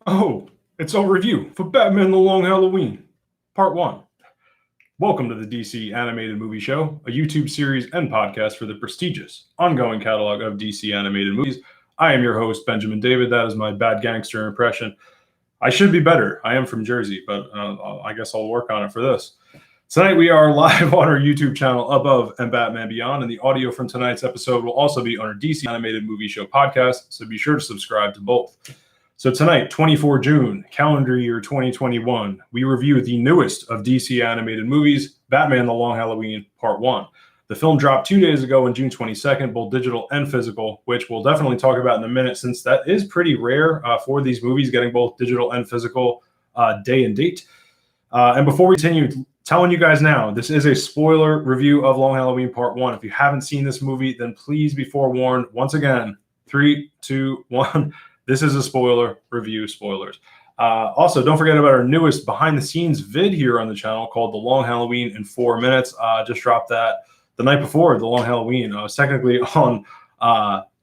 Oh, it's our review for Batman The Long Halloween, Part 1. Welcome to the DC Animated Movie Show, a YouTube series and podcast for the prestigious, ongoing catalog of DC animated movies. I am your host, Benjamin David. That is my bad gangster impression. I should be better. I am from Jersey, but I guess I'll work on it for this. Tonight we are live on our YouTube channel, Above and Batman Beyond, and the audio from tonight's episode will also be on our DC Animated Movie Show podcast, so be sure to subscribe to both. So tonight, 24 June, calendar year 2021, we review the newest of DC animated movies, Batman The Long Halloween, Part 1. The film dropped 2 days ago on June 22nd, both digital and physical, which we'll definitely talk about in a minute since that is pretty rare for these movies, getting both digital and physical day and date. And before we continue, telling you guys now, this is a spoiler review of Long Halloween Part 1. If you haven't seen this movie, then please be forewarned. Once again, 3, 2, 1. This is a spoiler review, spoilers. Also, don't forget about our newest behind-the-scenes vid here on the channel called The Long Halloween in 4 Minutes. Just dropped that the night before The Long Halloween. I was technically on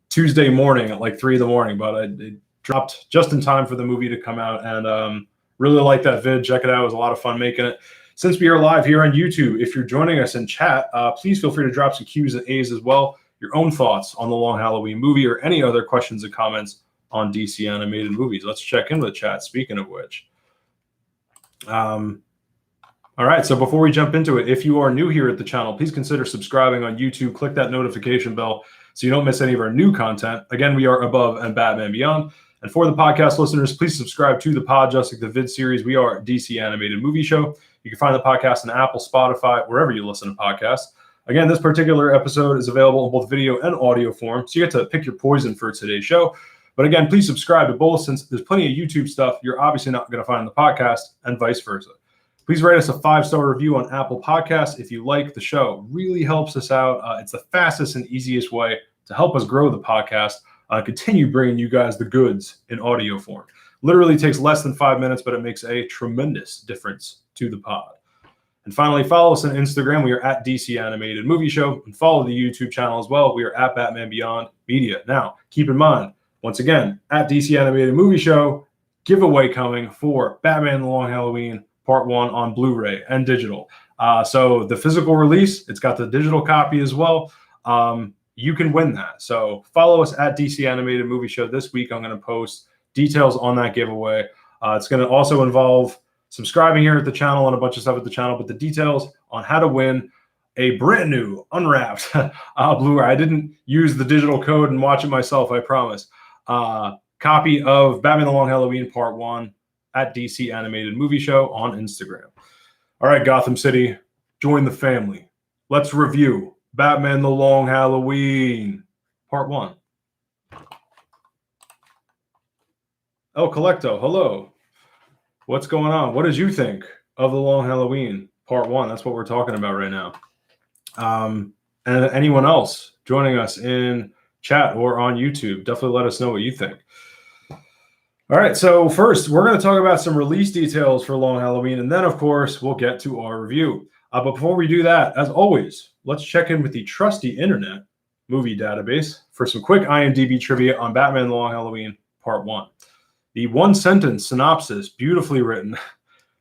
Tuesday morning at like 3 in the morning, but it dropped just in time for the movie to come out. And really like that vid. Check it out. It was a lot of fun making it. Since we are live here on YouTube, if you're joining us in chat, please feel free to drop some Q's and A's as well. Your own thoughts on the Long Halloween movie or any other questions and comments on DC animated movies. Let's check in with the chat, speaking of which. All right, so before we jump into it, if you are new here at the channel, please consider subscribing on YouTube. Click that notification bell so you don't miss any of our new content. Again, we are Above and Batman Beyond. And for the podcast listeners, please subscribe to the pod, just like the vid series. We are DC Animated Movie Show. You can find the podcast on Apple, Spotify, wherever you listen to podcasts. Again, this particular episode is available in both video and audio form, so you get to pick your poison for today's show. But again, please subscribe to both since there's plenty of YouTube stuff you're obviously not going to find on the podcast and vice versa. Please rate us a 5-star review on Apple Podcasts if you like the show. Really helps us out. It's the fastest and easiest way to help us grow the podcast, continue bringing you guys the goods in audio form. Literally takes less than 5 minutes, but it makes a tremendous difference to the pod. And finally, follow us on Instagram. We are at DC Animated Movie Show. And follow the YouTube channel as well. We are at Batman Beyond Media. Now, keep in mind, once again, at DC Animated Movie Show, giveaway coming for Batman The Long Halloween Part 1 on Blu-ray and digital. So the physical release, it's got the digital copy as well. You can win that. So follow us at DC Animated Movie Show. This week, I'm going to post details on that giveaway. It's going to also involve subscribing here at the channel and a bunch of stuff at the channel, but the details on how to win a brand new, unwrapped Blu-ray. I didn't use the digital code and watch it myself, I promise. Copy of Batman The Long Halloween Part 1 at DC Animated Movie Show on Instagram. All right, Gotham City, join the family. Let's review Batman The Long Halloween Part 1. El Collecto, hello. What's going on? What did you think of The Long Halloween Part 1? That's what we're talking about right now. And anyone else joining us in chat or on YouTube, definitely let us know what you think. All right, so first, we're going to talk about some release details for Long Halloween, and then, of course, we'll get to our review. But before we do that, as always, let's check in with the trusty internet movie database for some quick IMDb trivia on Batman The Long Halloween Part 1. The one-sentence synopsis, beautifully written.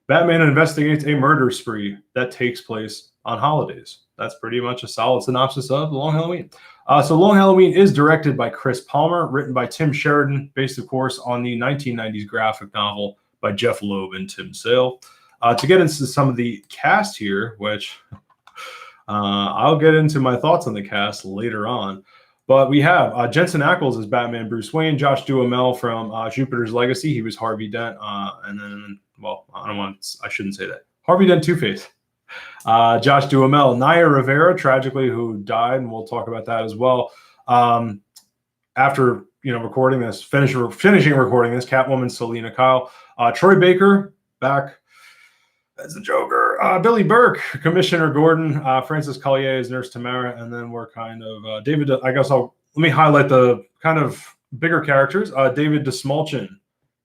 Batman investigates a murder spree that takes place on holidays. That's pretty much a solid synopsis of The Long Halloween. So Long Halloween is directed by Chris Palmer, written by Tim Sheridan, based, of course, on the 1990s graphic novel by Jeff Loeb and Tim Sale. To get into some of the cast here, which I'll get into my thoughts on the cast later on. But we have Jensen Ackles as Batman Bruce Wayne, Josh Duhamel from Jupiter's Legacy. He was Harvey Dent. And then, well, I shouldn't say that. Harvey Dent Two-Face. Josh Duhamel, Naya Rivera, tragically, who died, and we'll talk about that as well. After recording this, finishing recording this, Catwoman Selena Kyle, Troy Baker back as the Joker, Billy Burke, Commissioner Gordon, Francis Collier as Nurse Tamara, and then we're kind of David. I guess let me highlight the kind of bigger characters. David Dastmalchian,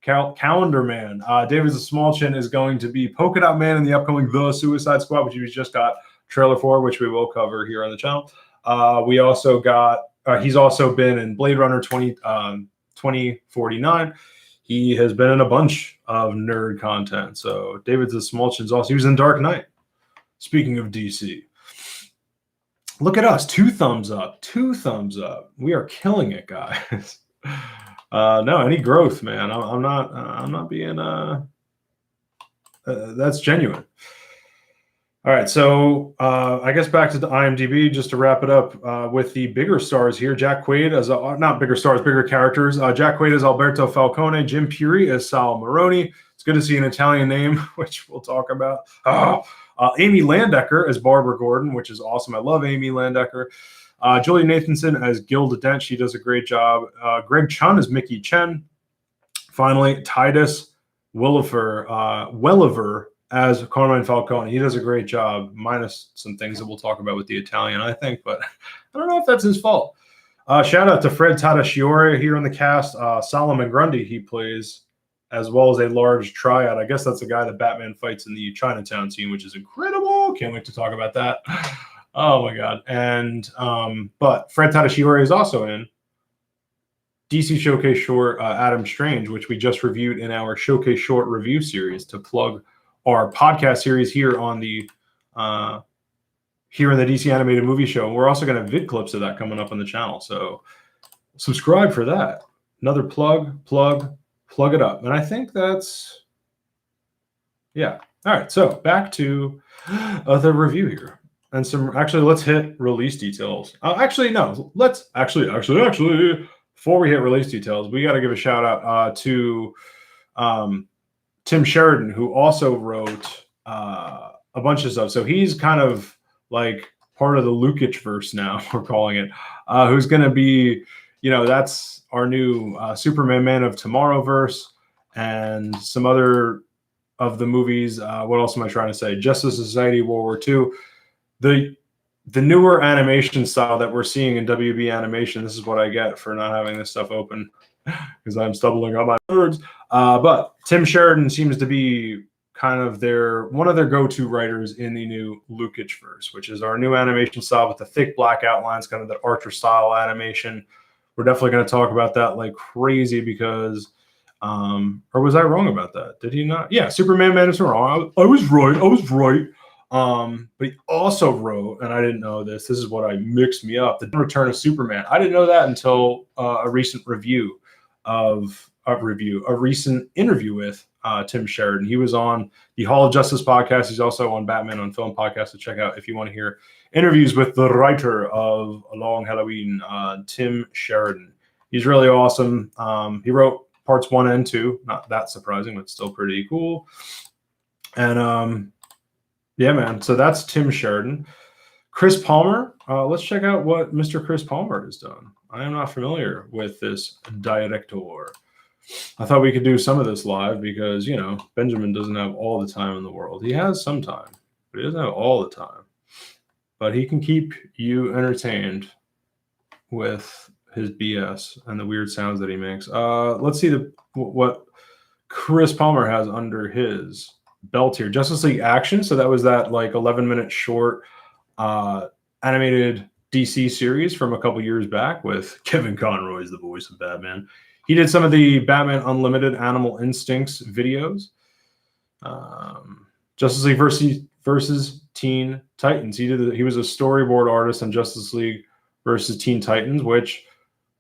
Calendar Man. David Dastmalchian is going to be Polka Dot Man in the upcoming The Suicide Squad, which we just got trailer for, which we will cover here on the channel. We also got, he's also been in Blade Runner 2049. He has been in a bunch of nerd content. So David Dastmalchian's also, he was in Dark Knight. Speaking of DC, look at us, 2 thumbs up, 2 thumbs up. We are killing it, guys. No, any growth, man. I'm not being that's genuine. All right, so I guess back to the IMDb, just to wrap it up with the bigger stars here. Jack Quaid as not bigger stars, bigger characters. Jack Quaid as Alberto Falcone, Jim Puri as Sal Maroni. It's good to see an Italian name, which we'll talk about. Amy Landecker as Barbara Gordon, which is awesome. I love Amy Landecker. Julie Nathanson as Gilda Dent. She does a great job. Greg Chun as Mickey Chen. Finally, Titus Welliver as Carmine Falcone. He does a great job, minus some things that we'll talk about with the Italian, I think, but I don't know if that's his fault. Shout out to Fred Tatasciore here on the cast. Solomon Grundy he plays, as well as a large triad. I guess that's the guy that Batman fights in the Chinatown scene, which is incredible. Can't wait to talk about that. Oh my God. And but Fred Tatasciore is also in DC Showcase Short Adam Strange, which we just reviewed in our Showcase Short review series, to plug our podcast series here on the here in the DC Animated Movie Show. And we're also going to have vid clips of that coming up on the channel. So subscribe for that. Another plug it up. And I think that's, yeah. All right. So back to the review here. And some, actually, let's hit release details. Actually, no, let's actually, before we hit release details, we got to give a shout out to Tim Sheridan, who also wrote a bunch of stuff. So he's kind of like part of the Lukich verse now, we're calling it, who's going to be, you know, that's our new Superman Man of Tomorrow verse, and some other of the movies. What else am I trying to say? Justice Society, World War II. The newer animation style that we're seeing in WB animation, this is what I get for not having this stuff open, because I'm stumbling on my words. But Tim Sheridan seems to be kind of one of their go-to writers in the new Lukich verse, which is our new animation style with the thick black outlines, kind of the Archer style animation. We're definitely going to talk about that like crazy because, or was I wrong about that? Did he not? Yeah, Superman Man is wrong. I was right. But he also wrote, and I didn't know this is what I mixed me up, The Return of Superman. I didn't know that until a recent recent interview with Tim Sheridan. He was on the Hall of Justice podcast. He's also on Batman on Film podcast, to check out if you want to hear interviews with the writer of A Long Halloween, Tim Sheridan. He's really awesome. He wrote parts 1 and 2. Not that surprising, but still pretty cool. And yeah, man. So that's Tim Sheridan. Chris Palmer. Let's check out what Mr. Chris Palmer has done. I am not familiar with this director. I thought we could do some of this live because, you know, Benjamin doesn't have all the time in the world. He has some time, but he doesn't have all the time. But he can keep you entertained with his BS and the weird sounds that he makes. Let's see what Chris Palmer has under his belt here. Justice League Action. So that was that like 11-minute short animated DC series from a couple years back with Kevin Conroy as the voice of Batman. He did some of the Batman Unlimited Animal Instincts videos. Justice League versus Teen Titans. He was a storyboard artist on Justice League versus Teen Titans, which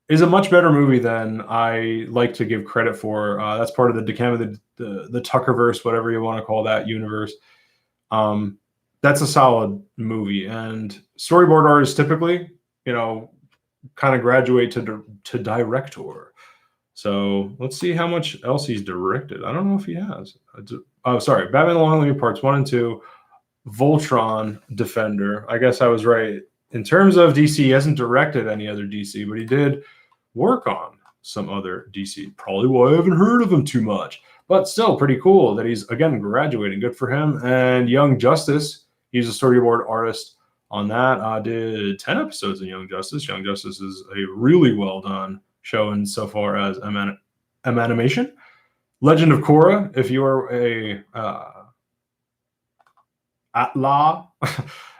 is a much better movie than I like to give credit for. That's part of the DCAMS, the Tuckerverse, whatever you want to call that universe. That's a solid movie. And storyboard artists typically, you know, kind of graduate to director. So let's see how much else he's directed. I don't know if he has. Oh, sorry. Batman: The Long Halloween Parts 1 and 2, Voltron, Defender. I guess I was right. In terms of DC, he hasn't directed any other DC, but he did work on some other DC. Probably why I haven't heard of him too much. But still pretty cool that he's, again, graduating. Good for him. And Young Justice, he's a storyboard artist on that. Did 10 episodes in Young Justice. Young Justice is a really well done show insofar as animation. Legend of Korra, if you are a Atla,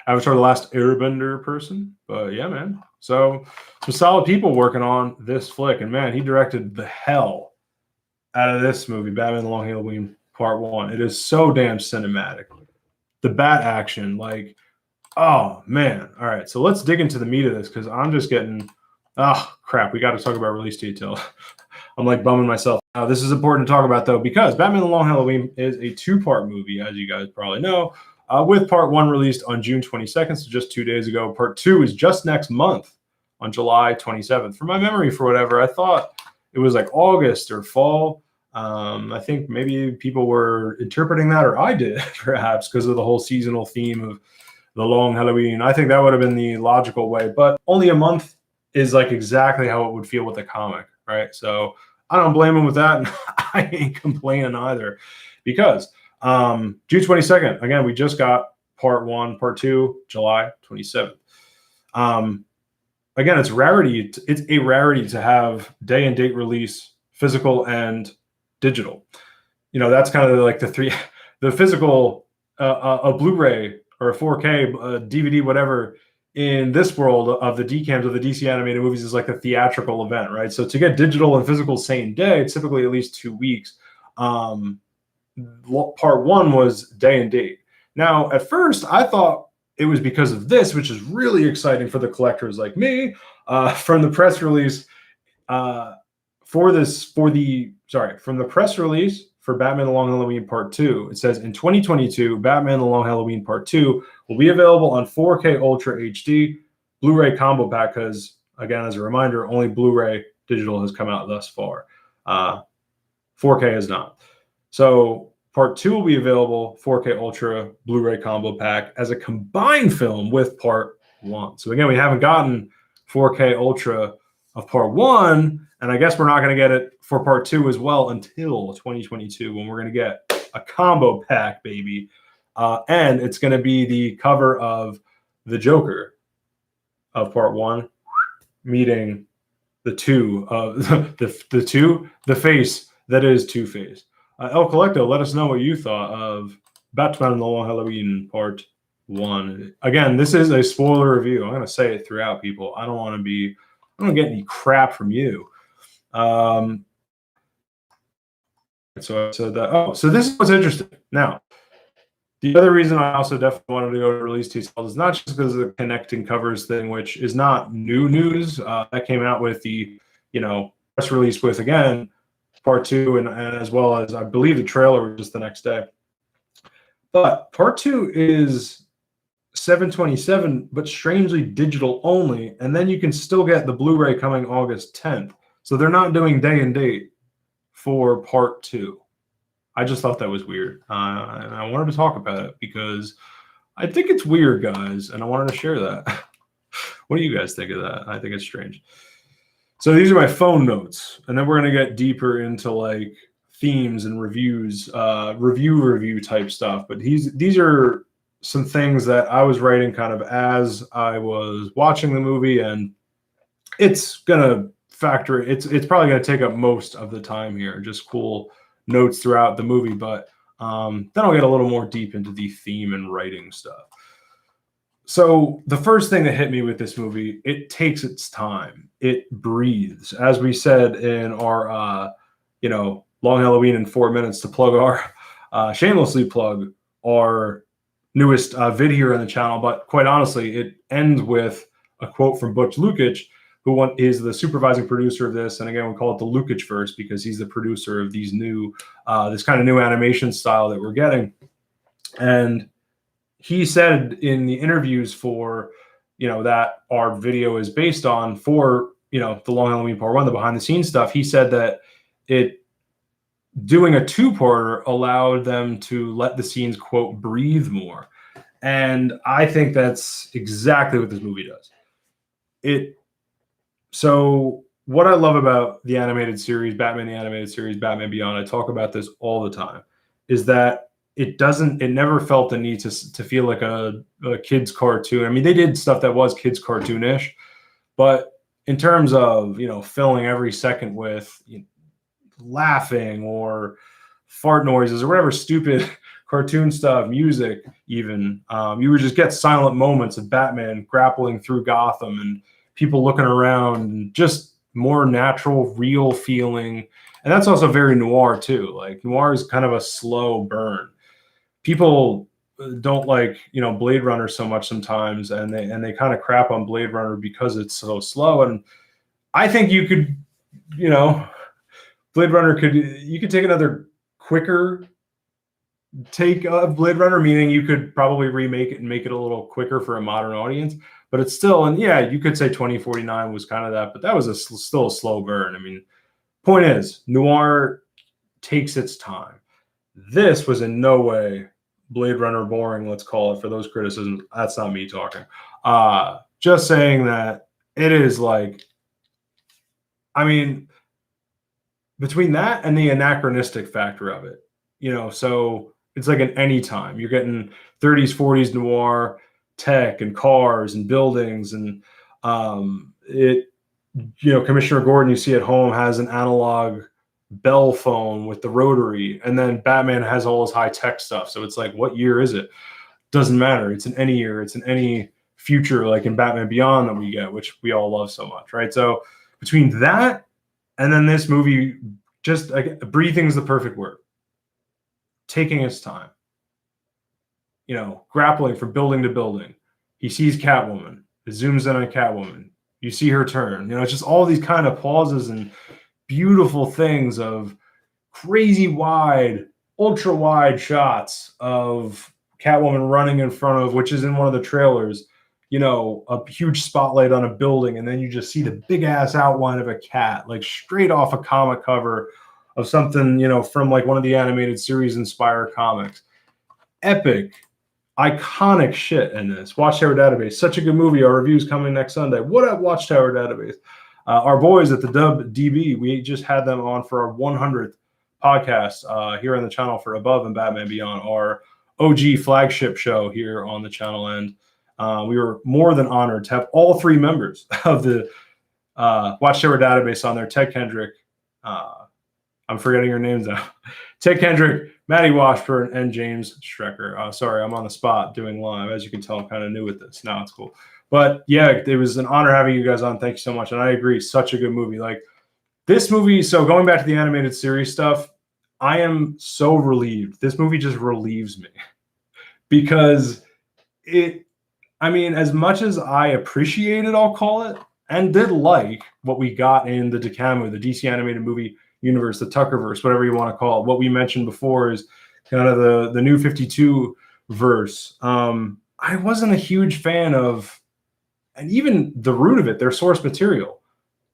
Avatar: The Last Airbender person. But yeah, man. So some solid people working on this flick. And man, he directed the hell out of this movie, Batman the Long Halloween Part 1. It is so damn cinematic. The bat action, like, oh, man. All right, so let's dig into the meat of this because I'm just getting, oh, crap. We got to talk about release detail. I'm like bumming myself. Now, this is important to talk about, though, because Batman the Long Halloween is a two-part movie, as you guys probably know, with Part 1 released on June 22nd, so just 2 days ago. Part 2 is just next month on July 27th. From my memory, for whatever, I thought it was like August or fall. I think maybe people were interpreting that, or I did, perhaps, because of the whole seasonal theme of the Long Halloween. I think that would have been the logical way, but only a month is like exactly how it would feel with the comic, right? So I don't blame him with that, and I ain't complaining either, because June 22nd, again, we just got Part 1, Part 2, July 27th. Again, it's rarity. It's a rarity to have day and date release, physical and digital. You know, that's kind of like the physical, a Blu-ray or a 4K, DVD, whatever, in this world of the DCAMS of the DC animated movies is like the theatrical event, right? So to get digital and physical same day, it's typically at least 2 weeks. Part 1 was day and date. Now, at first, I thought it was because of this, which is really exciting for the collectors like me. From the press release from the press release for Batman the Long Halloween Part 2, it says in 2022, Batman the Long Halloween Part 2 will be available on 4K Ultra HD Blu-ray combo pack, because, again, as a reminder, only Blu-ray digital has come out thus far. 4K has not. So Part 2 will be available 4K Ultra Blu-ray combo pack as a combined film with Part 1. So again, we haven't gotten 4K Ultra of Part 1, and I guess we're not going to get it for Part 2 as well until 2022, when we're going to get a combo pack, baby. And it's going to be the cover of the Joker of Part 1 meeting the face that is Two-Face. El Collecto, let us know what you thought of Batman the Long Halloween Part 1. Again, this is a spoiler review. I'm going to say it throughout, people. I don't get any crap from you. So I said that. Oh, so this is what's interesting. Now, the other reason I also definitely wanted to go to release details is not just because of the connecting covers thing, which is not new news. That came out with the, press release with, again, Part 2, and as well as, I believe, the trailer was just the next day. But Part 2 is $727, but strangely digital only, and then you can still get the Blu-ray coming August 10th. So they're not doing day and date for Part 2. I just thought that was weird, and I wanted to talk about it because I think it's weird, guys, and I wanted to share that. What do you guys think of that? I think it's strange. So these are my phone notes, and then we're going to get deeper into like themes and reviews, review type stuff. But these are some things that I was writing kind of as I was watching the movie, and it's going to factor. It's probably going to take up most of the time here, just cool notes throughout the movie. But then I'll get a little more deep into the theme and writing stuff. So the first thing that hit me with this movie, it takes its time. It breathes. As we said in our, Long Halloween in 4 minutes, to plug shamelessly plug our newest vid here on the channel. But quite honestly, it ends with a quote from Butch Lukic, who is the supervising producer of this. And again, we call it the Lukic-verse because he's the producer of these this kind of new animation style that we're getting. And he said in the interviews for, that our video is based on for, the Long Halloween Part 1, the behind the scenes stuff, he said that doing a two-parter allowed them to let the scenes, quote, breathe more. And I think that's exactly what this movie does. So what I love about the animated series, Batman the Animated Series, Batman Beyond, I talk about this all the time, is that it never felt the need to feel like a kid's cartoon. I mean, they did stuff that was kids cartoonish, but in terms of, filling every second with laughing or fart noises or whatever stupid cartoon stuff, music even, you would just get silent moments of Batman grappling through Gotham and people looking around and just more natural, real feeling. And that's also very noir too. Like noir is kind of a slow burn. People don't like, Blade Runner so much sometimes, and they kind of crap on Blade Runner because it's so slow. And I think you could, Blade Runner you could take another quicker take of Blade Runner, meaning you could probably remake it and make it a little quicker for a modern audience. But it's still, and yeah, you could say 2049 was kind of that, but that was still a slow burn. I mean, point is, noir takes its time. This was in no way Blade Runner boring, let's call it, for those criticisms. That's not me talking. Just saying that it is like, I mean, between that and the anachronistic factor of it, so it's like an anytime. You're getting 30s, 40s noir tech and cars and buildings, and Commissioner Gordon, you see at home, has an analog Bell phone with the rotary, and then Batman has all his high tech stuff. So it's like, what year is it? Doesn't matter. It's in any year. It's in any future, like in Batman Beyond that we get, which we all love so much, right? So between that and then this movie, just breathing is the perfect word. Taking its time, grappling from building to building. He sees Catwoman. It zooms in on Catwoman. You see her turn. It's just all these kind of pauses and beautiful things of crazy wide, ultra wide shots of Catwoman running in front of, which is in one of the trailers, a huge spotlight on a building. And then you just see the big ass outline of a cat, like straight off a comic cover of something, from like one of the animated series inspired comics. Epic, iconic shit in this. Watchtower Database, such a good movie. Our review's coming next Sunday. What up, Watchtower Database? Our boys at the Dub DB, we just had them on for our 100th podcast here on the channel for Above and Batman Beyond, our OG flagship show here on the channel. And we were more than honored to have all three members of the Watchtower Database on there. Ted Kendrick, I'm forgetting your names now. Ted Kendrick, Maddie Washburn, and James Strecker. Sorry, I'm on the spot doing live. As you can tell, I'm kind of new with this. Now it's cool. But yeah, it was an honor having you guys on. Thank you so much. And I agree, such a good movie. Like this movie, so going back to the animated series stuff, I am so relieved. This movie just relieves me because as much as I appreciate it, I'll call it, and did like what we got in the DCAMS, the DC animated movie universe, the Tuckerverse, whatever you want to call it. What we mentioned before is kind of the New 52 verse. I wasn't a huge fan of, and even the root of it, their source material,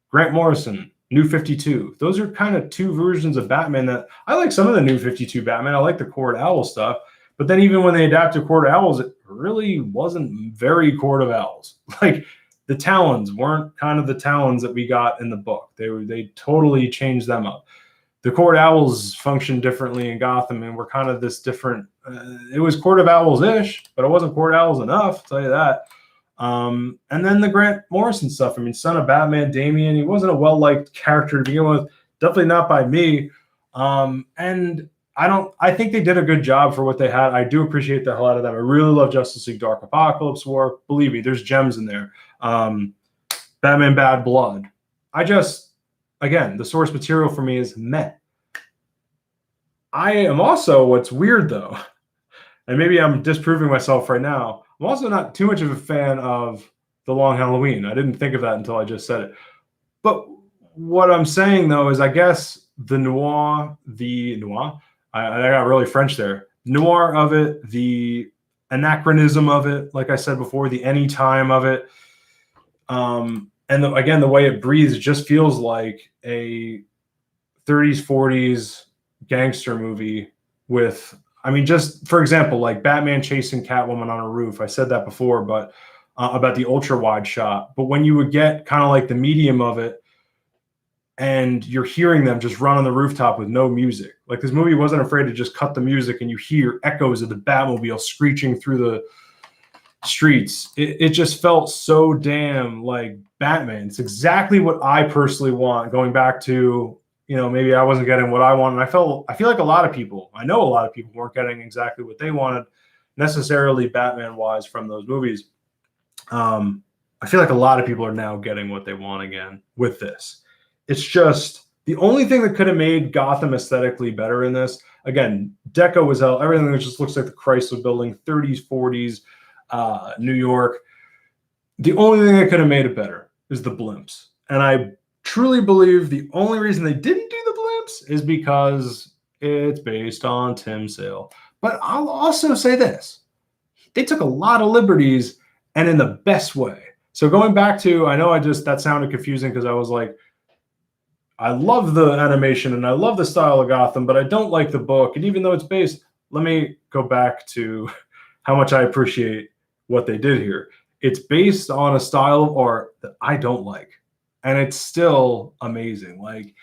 Grant Morrison, New 52. Those are kind of two versions of Batman that I like. Some of the New 52 Batman, I like the Court Owl stuff, but then even when they adapted Court of Owls, it really wasn't very Court of Owls. Like the Talons weren't kind of the Talons that we got in the book. They totally changed them up. The Court Owls functioned differently in Gotham, and were kind of this different. It was Court of Owls-ish, but it wasn't Court Owls enough, I'll tell you that. And then the Grant Morrison stuff. I mean, Son of Batman, Damian, he wasn't a well-liked character to begin with. Definitely not by me. And I think they did a good job for what they had. I do appreciate the hell out of them. I really love Justice League Dark Apocalypse War. Believe me, there's gems in there. Batman Bad Blood. Again, the source material for me is meh. I am also, what's weird though, and maybe I'm disproving myself right now, I'm also not too much of a fan of The Long Halloween. I didn't think of that until I just said it. But what I'm saying though is I guess the noir, I got really French there. Noir of it, the anachronism of it, like I said before, the anytime of it. And again, the way it breathes just feels like a 30s, 40s gangster movie with, just for example, like Batman chasing Catwoman on a roof. I said that before, but about the ultra wide shot. But when you would get kind of like the medium of it, and you're hearing them just run on the rooftop with no music. Like this movie wasn't afraid to just cut the music, and you hear echoes of the Batmobile screeching through the streets. It just felt so damn like Batman. It's exactly what I personally want. Going back to, maybe I wasn't getting what I wanted. I feel like a lot of people weren't getting exactly what they wanted necessarily Batman wise from those movies. I feel like a lot of people are now getting what they want again with this. It's just the only thing that could have made Gotham aesthetically better in this. Again, deco was out. Everything just looks like the Chrysler Building, 30s, 40s, New York. The only thing that could have made it better is the blimps. And I truly believe the only reason they didn't do the blimps is because it's based on Tim Sale. But I'll also say this. They took a lot of liberties and in the best way. So going back to, I know that sounded confusing because I was like, I love the animation and I love the style of Gotham, but I don't like the book. And even though it's based, let me go back to how much I appreciate what they did here. It's based on a style of art that I don't like. And it's still amazing, like,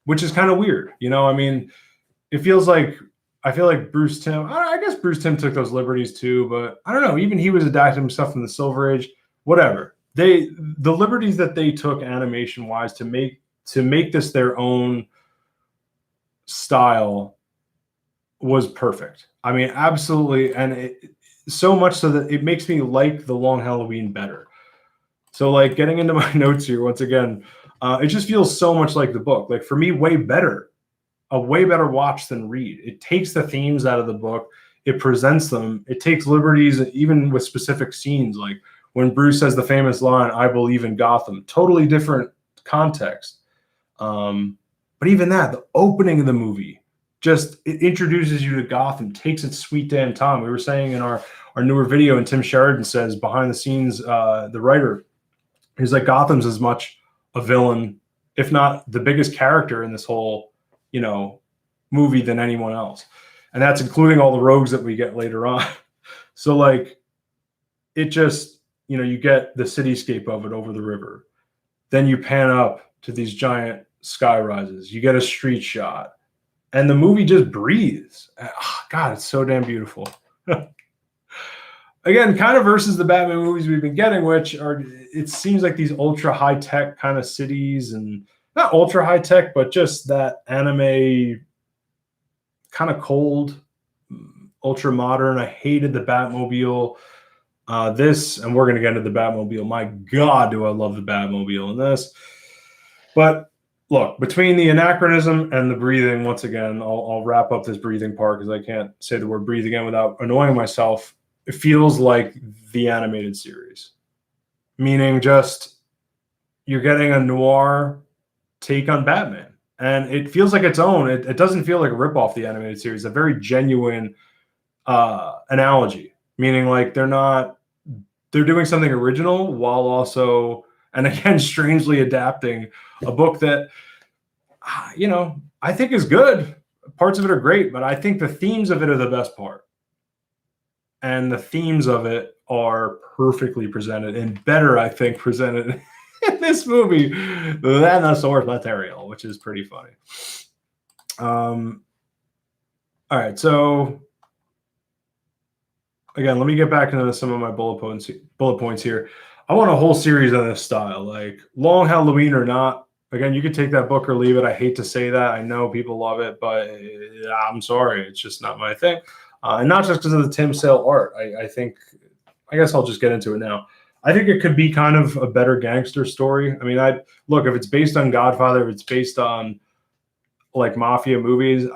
which is kind of weird. You know, I mean, it feels like, I feel like Bruce Timm, I guess Bruce Timm took those liberties too, but I don't know. Even he was adapting stuff from the Silver Age, whatever. The liberties that they took animation wise to make this their own style was perfect. I mean, absolutely. And so much so that it makes me like The Long Halloween better. So like getting into my notes here, once again, it just feels so much like the book. Like for me, a way better watch than read. It takes the themes out of the book. It presents them. It takes liberties even with specific scenes. Like when Bruce says the famous line, "I believe in Gotham," totally different context. But even that, the opening of the movie, just it introduces you to Gotham, takes its sweet damn time. We were saying in our newer video, and Tim Sheridan says behind the scenes, the writer, he's like, Gotham's as much a villain, if not the biggest character in this whole, you know, movie than anyone else. And that's including all the rogues that we get later on. So like, it just, you know, you get the cityscape of it over the river. Then you pan up to these giant sky rises. You get a street shot. And the movie just breathes. Oh, God, it's so damn beautiful. Again, kind of versus the Batman movies we've been getting, which are, it seems like these ultra high-tech kind of cities, and not ultra high-tech, but just that anime kind of cold, ultra modern. I hated the Batmobile. This, and we're going to get into the Batmobile. My God, do I love the Batmobile in this. But look, between the anachronism and the breathing, once again, I'll wrap up this breathing part because I can't say the word breathe again without annoying myself. It feels like the animated series, meaning just you're getting a noir take on Batman. And it feels like its own. It doesn't feel like a ripoff the animated series. A very genuine analogy, meaning like they're doing something original while also, and again, strangely adapting a book that, you know, I think is good. Parts of it are great, but I think the themes of it are the best part. And the themes of it are perfectly presented and better, I think, presented in this movie than the source material, which is pretty funny. All right, so again, let me get back into some of my bullet points here. I want a whole series on this style, like Long Halloween or not. Again, you could take that book or leave it. I hate to say that. I know people love it, but I'm sorry. It's just not my thing. And not just because of the Tim Sale art. I guess I'll just get into it now. I think it could be kind of a better gangster story. I mean, look, if it's based on Godfather, if it's based on like mafia movies,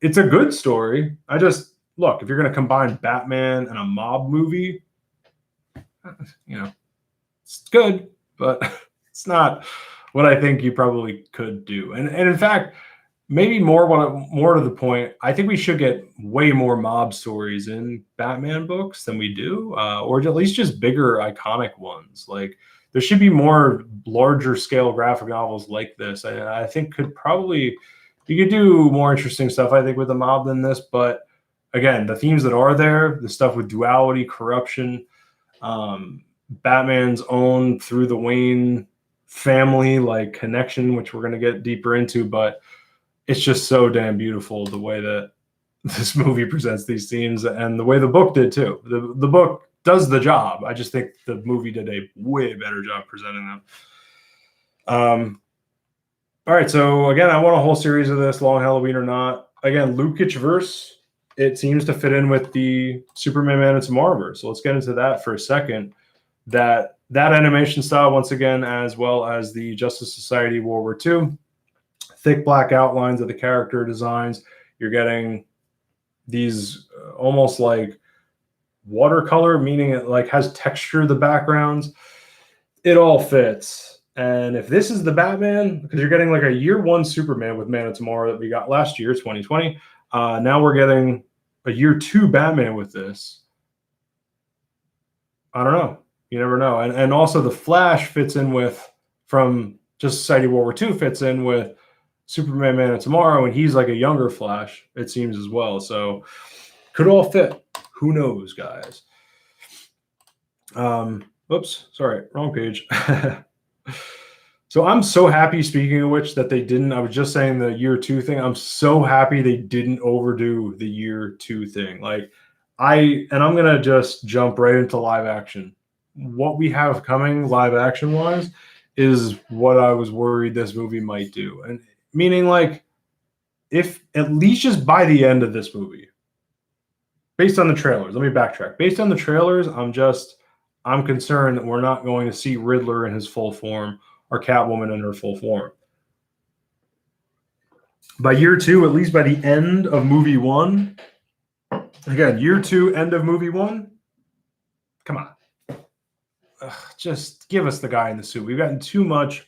it's a good story. Look, if you're going to combine Batman and a mob movie, you know, it's good, but it's not what I think you probably could do. And in fact, maybe more to the point, I think we should get way more mob stories in Batman books than we do, or at least just bigger, iconic ones. Like there should be more larger scale graphic novels like this. I think you could do more interesting stuff, I think, with the mob than this. But again, the themes that are there, the stuff with duality, corruption, Batman's own through the Wayne family like connection, which we're going to get deeper into, but it's just so damn beautiful the way that this movie presents these themes and the way the book did too. The book does the job. I just think the movie did a way better job presenting them. All right, so again, I want a whole series of this, Long Halloween or not. Again, Lukic verse, it seems to fit in with the Superman Man and Tomorrowverse. So let's get into that for a second. That animation style, once again, as well as the Justice Society World War II. thick black outlines of the character designs. You're getting these almost like watercolor, meaning it like has texture, the backgrounds. It all fits. And if this is the Batman, because you're getting like a year one Superman with Man of Tomorrow that we got last year, 2020. Now we're getting a year two Batman with this. I don't know. You never know. And also the Flash fits in with, from just Society World War II, fits in with Superman, Man of Tomorrow, and he's like a younger Flash, it seems, as well. So could all fit. Who knows, guys? Oops, sorry, wrong page. So I'm so happy, speaking of which, that they didn't, I was just saying the year two thing. I'm so happy they didn't overdo the year two thing. Like I'm going to just jump right into live action. What we have coming live action wise is what I was worried this movie might do. And meaning, like, if at least just by the end of this movie, based on the trailers, let me backtrack. Based on the trailers, I'm concerned that we're not going to see Riddler in his full form or Catwoman in her full form. By year two, at least by the end of movie one, again, year two, end of movie one, come on. Just give us the guy in the suit. We've gotten too much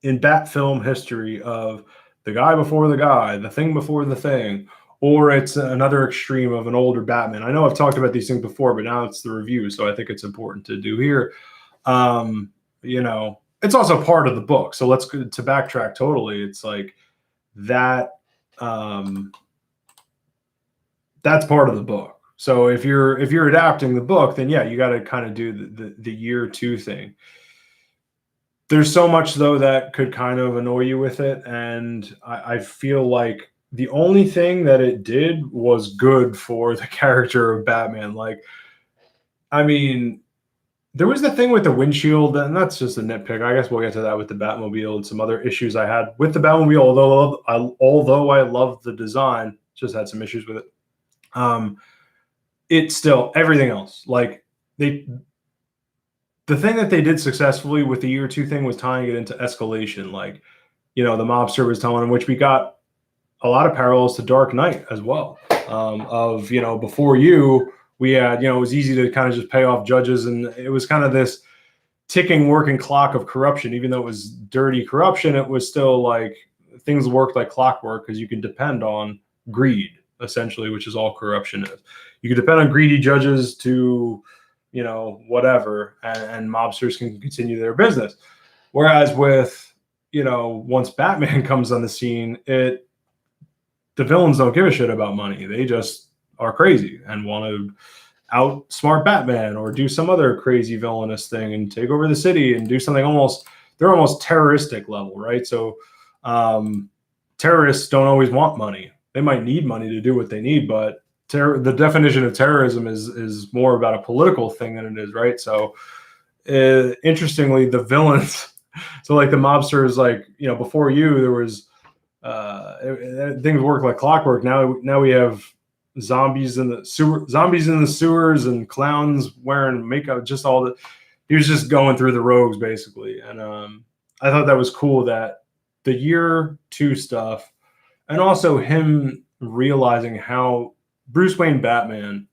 in Bat film history of the guy before the guy, the thing before the thing, or it's another extreme of an older Batman. I know I've talked about these things before, but now it's the review, so I think it's important to do here. You know, it's also part of the book. So let's to backtrack totally. It's like that. That's part of the book. So if you're adapting the book, then yeah, you got to kind of do the year two thing. There's so much though that could kind of annoy you with it, and I feel like the only thing that it did was good for the character of Batman. Like, I mean, there was the thing with the windshield, and that's just a nitpick. I guess we'll get to that with the Batmobile and some other issues I had with the Batmobile. Although I love the design, just had some issues with it. It's still everything else. Like the thing that they did successfully with the year two thing was tying it into escalation. Like, you know, the mobster was telling him, which we got a lot of parallels to Dark Knight as well. Of, you know, before you, we had, you know, it was easy to kind of just pay off judges, and it was kind of this ticking working clock of corruption. Even though it was dirty corruption, it was still like things worked like clockwork because you can depend on greed, essentially, which is all corruption is. You can depend on greedy judges to, you know, whatever, and mobsters can continue their business. Whereas with, you know, once Batman comes on the scene, the villains don't give a shit about money. They just are crazy and want to outsmart Batman or do some other crazy villainous thing and take over the city and do something they're almost terroristic level, right? So terrorists don't always want money. They might need money to do what they need, but the definition of terrorism is more about a political thing than it is, right? So interestingly, the villains, so like the mobsters, like, you know, before you, there was things work like clockwork. Now we have zombies in the sewers and clowns wearing makeup. Just all the, he was just going through the rogues basically, and I thought that was cool that the year two stuff, and also him realizing how Bruce Wayne Batman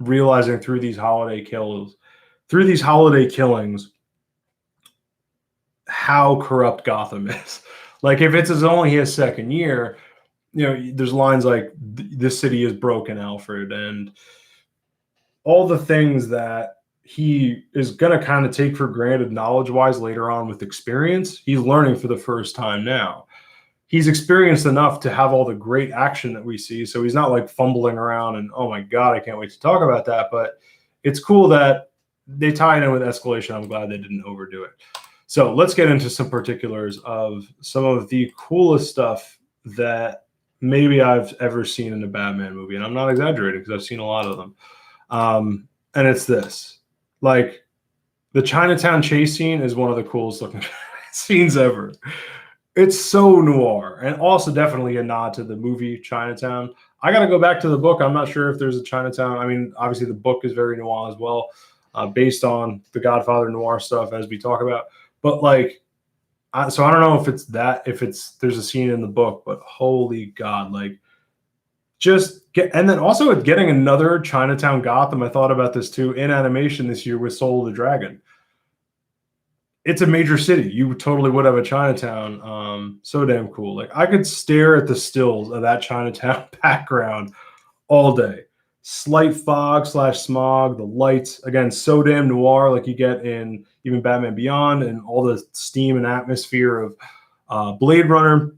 realizing through these holiday killings, how corrupt Gotham is. Like, if it's only his second year, you know, there's lines like this city is broken, Alfred, and all the things that he is going to kind of take for granted knowledge-wise later on with experience. He's learning for the first time now. He's experienced enough to have all the great action that we see, so he's not like fumbling around and, oh my God, I can't wait to talk about that. But it's cool that they tie it in with escalation. I'm glad they didn't overdo it. So let's get into some particulars of some of the coolest stuff that maybe I've ever seen in a Batman movie. And I'm not exaggerating because I've seen a lot of them. And it's this. Like, the Chinatown Chase scene is one of the coolest looking scenes ever. It's so noir, and also definitely a nod to the movie Chinatown. I got to go back to the book. I'm not sure if there's a Chinatown. I mean, obviously the book is very noir as well, based on the Godfather noir stuff as we talk about. But like, So I don't know if it's that, there's a scene in the book, but holy God, like and then also with getting another Chinatown Gotham, I thought about this too, in animation this year with Soul of the Dragon. It's a major city. You totally would have a Chinatown. So damn cool. Like I could stare at the stills of that Chinatown background all day. Slight fog / smog, the lights, again, so damn noir, like you get in even Batman Beyond, and all the steam and atmosphere of Blade Runner,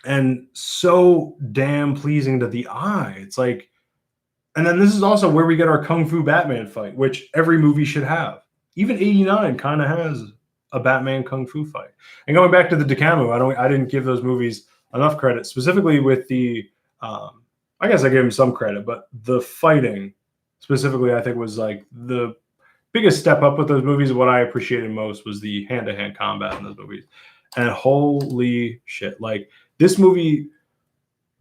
and so damn pleasing to the eye. It's like, and then this is also where we get our Kung Fu Batman fight, which every movie should have. Even 89 kind of has a Batman Kung Fu fight. And going back to the DCAMS, I didn't give those movies enough credit, specifically with the I guess I gave him some credit, but the fighting specifically, I think, was like the biggest step up with those movies. What I appreciated most was the hand-to-hand combat in those movies. And holy shit, like this movie,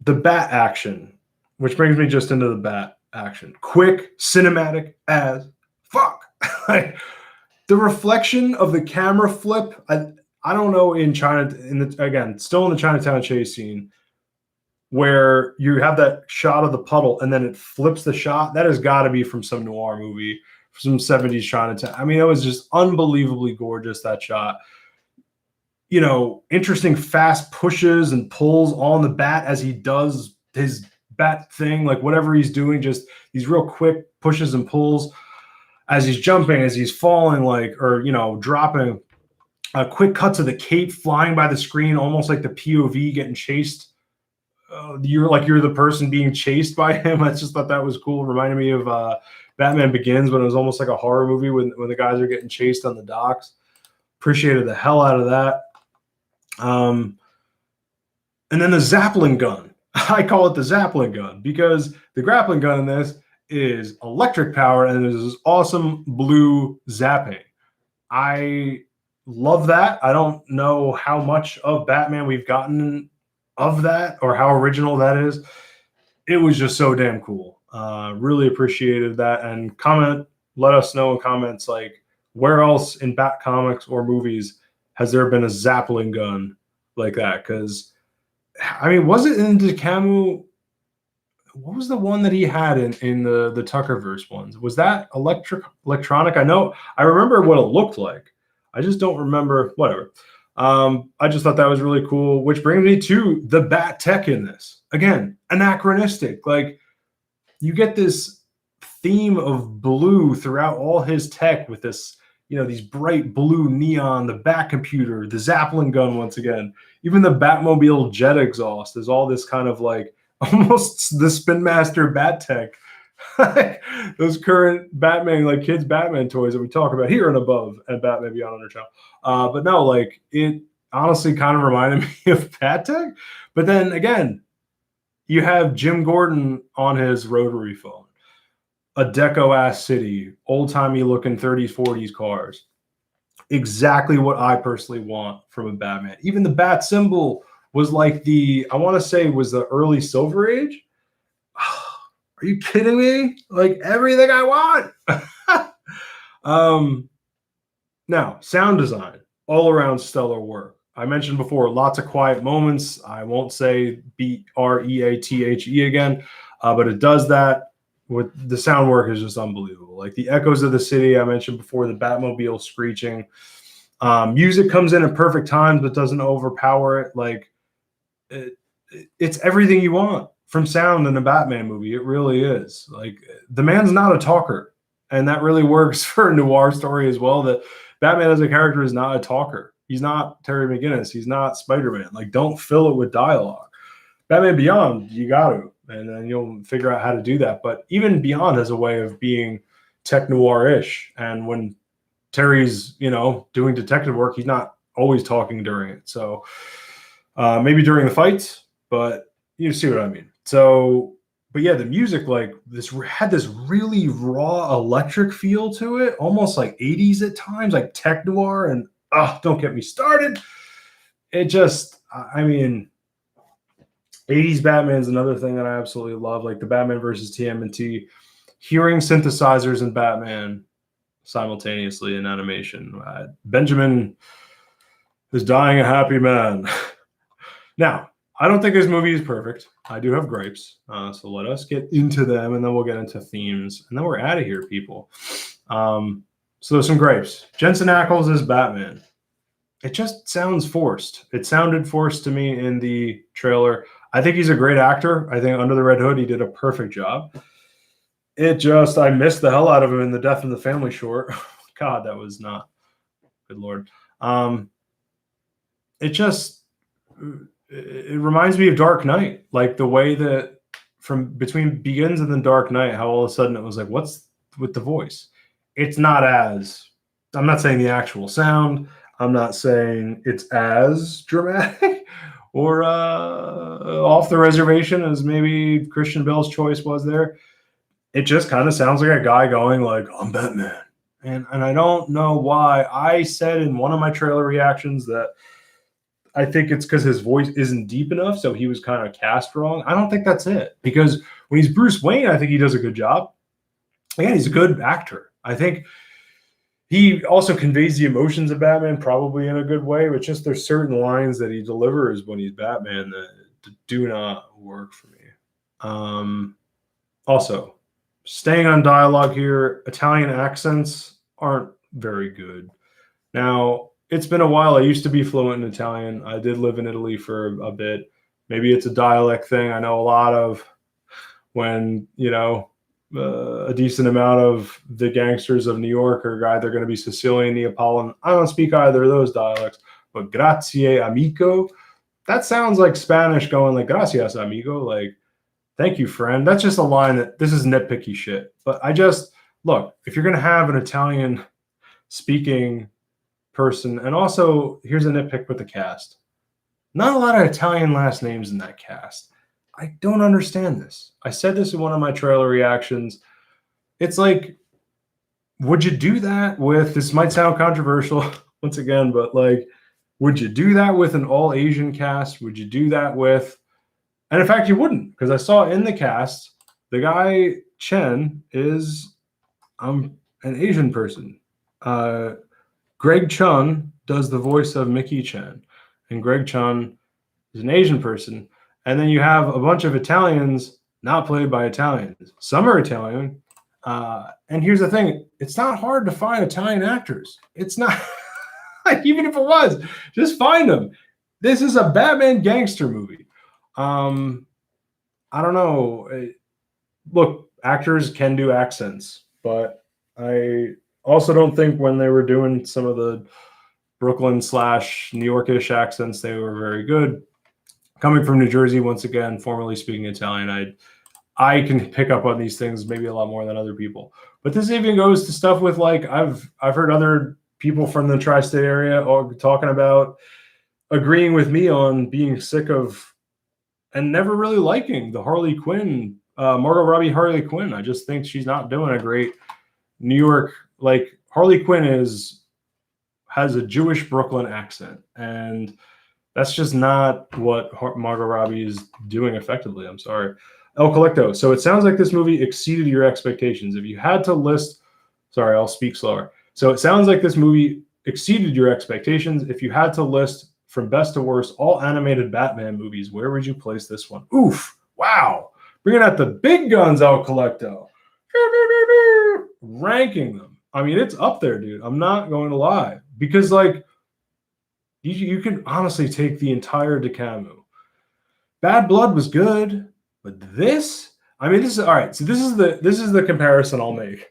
the bat action, which brings me just into the bat action. Quick, cinematic as fuck. Like, the reflection of the camera flip, I don't know, in China, again, still in the Chinatown Chase scene, where you have that shot of the puddle and then it flips the shot. That has got to be from some noir movie, some 70s Chinatown. I mean, it was just unbelievably gorgeous, that shot. You know, interesting fast pushes and pulls on the bat as he does his bat thing, like whatever he's doing, just these real quick pushes and pulls as he's jumping, as he's falling, like, or, you know, dropping. Quick cuts of the cape flying by the screen, almost like the POV getting chased. You're the person being chased by him. I just thought that was cool. It reminded me of Batman Begins, when it was almost like a horror movie when the guys are getting chased on the docks. Appreciated the hell out of that. And then the Zeppelin gun. I call it the Zeppelin gun because the grappling gun in this is electric power, and there's this awesome blue zapping. I love that. I don't know how much of Batman we've gotten of that or how original that is. It was just so damn cool. Really appreciated that. And let us know in comments, like, where else in Bat comics or movies has there been a Zeppelin gun like that? Because, I mean, was it in DCAMS? What was the one that he had in the Tuckerverse ones? Was that electronic? I remember what it looked like. I just don't remember. Whatever. I just thought that was really cool, which brings me to the Bat tech in this. Again, anachronistic. Like, you get this theme of blue throughout all his tech with this, you know, these bright blue neon, the Bat computer, the Zeppelin gun once again. Even the Batmobile jet exhaust is all this kind of like almost the Spin Master Bat tech. Those current Batman, like kids Batman toys that we talk about here and above at Batman Beyond on our channel. But no, like, it honestly kind of reminded me of Bat tech. But then again, you have Jim Gordon on his rotary phone, a deco-ass city, old-timey looking 30s, 40s cars. Exactly what I personally want from a Batman. Even the Bat symbol was like I want to say was the early Silver Age. Are you kidding me? Like, everything I want. Now, sound design, all around stellar work. I mentioned before, lots of quiet moments. I won't say BREATHE again, but it does that. With the sound work is just unbelievable. Like the echoes of the city I mentioned before, the Batmobile screeching. Music comes in at perfect times, but doesn't overpower it. Like, it's everything you want from sound in a Batman movie. It really is. Like, the man's not a talker, and that really works for a noir story as well, that Batman as a character is not a talker. He's not Terry McGinnis. He's not Spider-Man. Like, don't fill it with dialogue. Batman Beyond, you got to, and then you'll figure out how to do that. But even Beyond has a way of being tech noir-ish, and when Terry's, you know, doing detective work, he's not always talking during it. So maybe during the fights, but you see what I mean. So, but yeah, the music, like, this had this really raw electric feel to it, almost like 80s at times, like tech noir. And don't get me started. It just, I mean, 80s Batman is another thing that I absolutely love, like the Batman versus TMNT, hearing synthesizers in Batman simultaneously in animation. Benjamin is dying a happy man. Now, I don't think this movie is perfect. I do have gripes. So let us get into them, and then we'll get into themes. And then we're out of here, people. So there's some gripes. Jensen Ackles is Batman. It just sounds forced. It sounded forced to me in the trailer. I think he's a great actor. I think Under the Red Hood, he did a perfect job. I missed the hell out of him in the Death in the Family short. God, that was not, good Lord. It reminds me of Dark Knight, like the way that from between Begins and then Dark Knight, how all of a sudden it was like, what's with the voice? It's not as, I'm not saying the actual sound. I'm not saying it's as dramatic or off the reservation as maybe Christian Bale's choice was there. It just kind of sounds like a guy going like, I'm Batman. And I don't know why. I said in one of my trailer reactions that I think it's because his voice isn't deep enough, so he was kind of cast wrong. I don't think that's it. Because when he's Bruce Wayne, I think he does a good job. Again, he's a good actor. I think he also conveys the emotions of Batman probably in a good way, but just there's certain lines that he delivers when he's Batman that do not work for me. Also, staying on dialogue here, Italian accents aren't very good. Now, it's been a while. I used to be fluent in Italian. I did live in Italy for a bit. Maybe it's a dialect thing. I know a lot of when, a decent amount of the gangsters of New York are either going to be Sicilian, Neapolitan. I don't speak either of those dialects, but grazie, amico, that sounds like Spanish going like gracias, amigo, like thank you, friend. That's just a line that this is nitpicky shit. But look, if you're going to have an Italian speaking person, and also here's a nitpick with the cast. Not a lot of Italian last names in that cast. I don't understand this. I said this in one of my trailer reactions. It's like, would you do that with, this might sound controversial once again, but like, would you do that with an all Asian cast? Would you do that with, and in fact, you wouldn't, because I saw in the cast, the guy Chen is an Asian person. Greg Chun does the voice of Mickey Chen, and Greg Chun is an Asian person. And then you have a bunch of Italians not played by Italians. Some are Italian. And here's the thing. It's not hard to find Italian actors. It's not, like, even if it was, just find them. This is a Batman gangster movie. I don't know. Look, actors can do accents, but I also don't think when they were doing some of the Brooklyn/New Yorkish accents, they were very good. Coming from New Jersey, once again, formerly speaking Italian, I can pick up on these things maybe a lot more than other people. But this even goes to stuff with, like, I've heard other people from the tri-state area talking about agreeing with me on being sick of and never really liking the Harley Quinn, Margot Robbie Harley Quinn. I just think she's not doing a great New York, like Harley Quinn has a Jewish Brooklyn accent, and that's just not what Margot Robbie is doing effectively. I'm sorry. El Colecto. So it sounds like this movie exceeded your expectations. If you had to list, sorry, I'll speak slower. So it sounds like this movie exceeded your expectations. If you had to list from best to worst all animated Batman movies, where would you place this one? Oof. Wow. Bringing out the big guns, El Colecto. Ranking them. I mean, it's up there, dude. I'm not going to lie. Because, like, you can honestly take the entire DCAMS. Bad Blood was good, but this, I mean, this is all right. So this is the comparison I'll make.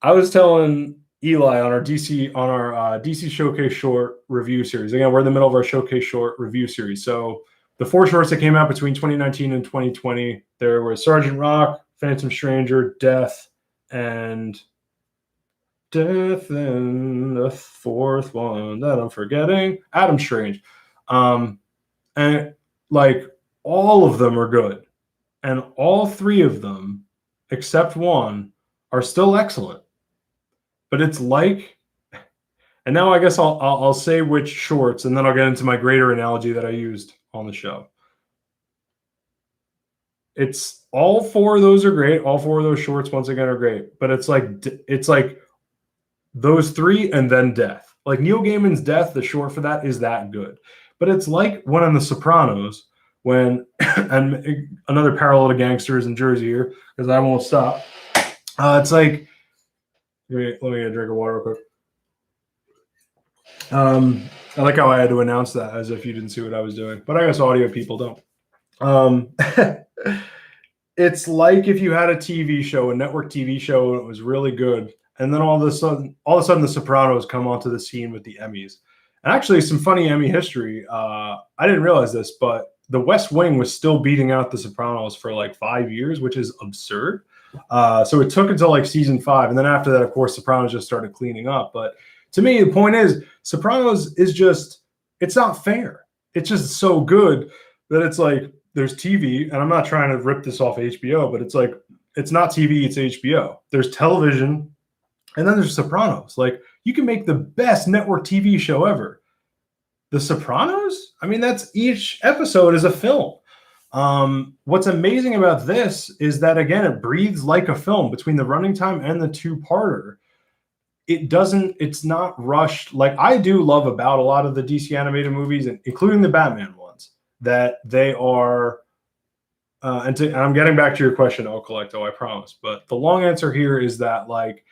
I was telling Eli on our DC Showcase Short review series. Again, we're in the middle of our Showcase Short review series. So the 4 shorts that came out between 2019 and 2020, there were Sergeant Rock, Phantom Stranger, Death, and the fourth one that I'm forgetting, Adam Strange. And like all of them are good. And all 3 of them, except one, are still excellent. But it's like, and now I guess I'll say which shorts, and then I'll get into my greater analogy that I used on the show. It's all 4 of those are great. All 4 of those shorts, once again, are great. But it's like those 3 and then Death. Like Neil Gaiman's death, the short for that is that good. But it's like when in The Sopranos, when and another parallel to Gangsters in Jersey here, because I won't stop. It's like let me get a drink of water real quick. I like how I had to announce that as if you didn't see what I was doing, but I guess audio people don't. It's like if you had a TV show, a network TV show, and it was really good, and then all of a sudden, The Sopranos come onto the scene with the Emmys. And actually, some funny Emmy history. I didn't realize this, but The West Wing was still beating out The Sopranos for like 5 years, which is absurd. So it took until like season 5, and then after that, of course, Sopranos just started cleaning up. But to me, the point is, Sopranos is just—it's not fair. It's just so good that it's like there's TV, and I'm not trying to rip this off HBO, but it's like it's not TV, it's HBO. There's television, and then there's Sopranos. Like you can make the best network TV show ever. The Sopranos? I mean, that's each episode is a film. What's amazing about this is that, again, it breathes like a film between the running time and the two-parter. It's not rushed. Like I do love about a lot of the DC animated movies, including the Batman ones, that they are, and I'm getting back to your question, El Collecto, I promise. But the long answer here is that, like,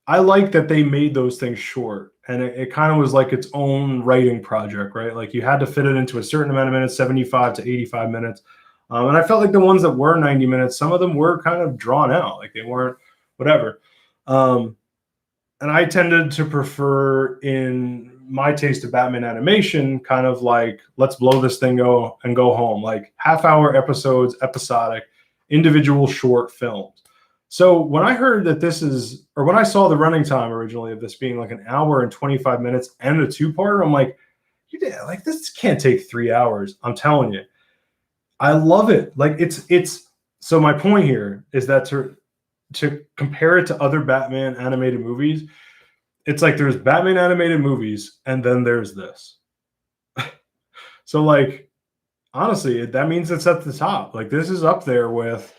I like that they made those things short, and it kind of was like its own writing project, right? Like you had to fit it into a certain amount of minutes, 75 to 85 minutes. And I felt like the ones that were 90 minutes, some of them were kind of drawn out, like they weren't whatever. And I tended to prefer, in my taste of Batman animation, kind of like, let's blow this thing go home, like half-hour episodes, episodic, individual short films. So when I heard that when I saw the running time originally of this being like an hour and 25 minutes and a two-parter, I'm like, like this can't take 3 hours. I'm telling you, I love it. Like it's. So my point here is that to compare it to other Batman animated movies, it's like there's Batman animated movies and then there's this. So like, honestly, that means it's at the top. Like this is up there with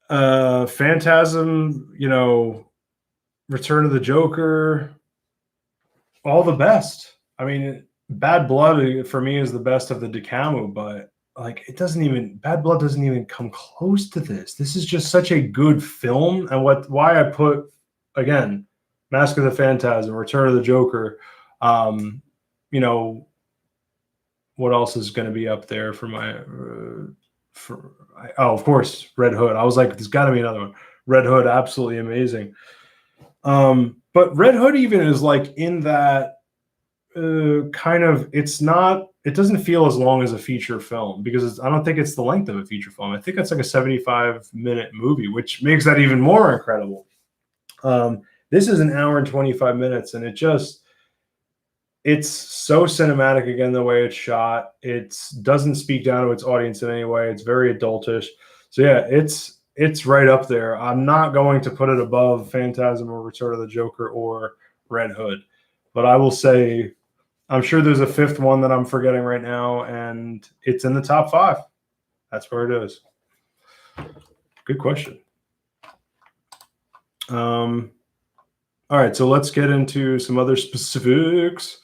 Phantasm, Return of the Joker, all the best. I mean, Bad Blood for me is the best of the DCAMS, but like Bad Blood doesn't even come close to this. This is just such a good film. And why I put, again, Mask of the Phantasm, Return of the Joker, what else is going to be up there for my, of course, Red Hood. I was like, there's got to be another one. Red Hood, absolutely amazing. But Red Hood even is like in that kind of, it doesn't feel as long as a feature film because I don't think it's the length of a feature film. I think it's like a 75-minute movie, which makes that even more incredible. This is an hour and 25 minutes, and it's so cinematic, again, the way it's shot. It doesn't speak down to its audience in any way. It's very adultish. So yeah, it's right up there. I'm not going to put it above Phantasm or Return of the Joker or Red Hood, but I will say I'm sure there's a fifth one that I'm forgetting right now, and it's in the top 5. That's where it is. Good question. All right, so let's get into some other specifics.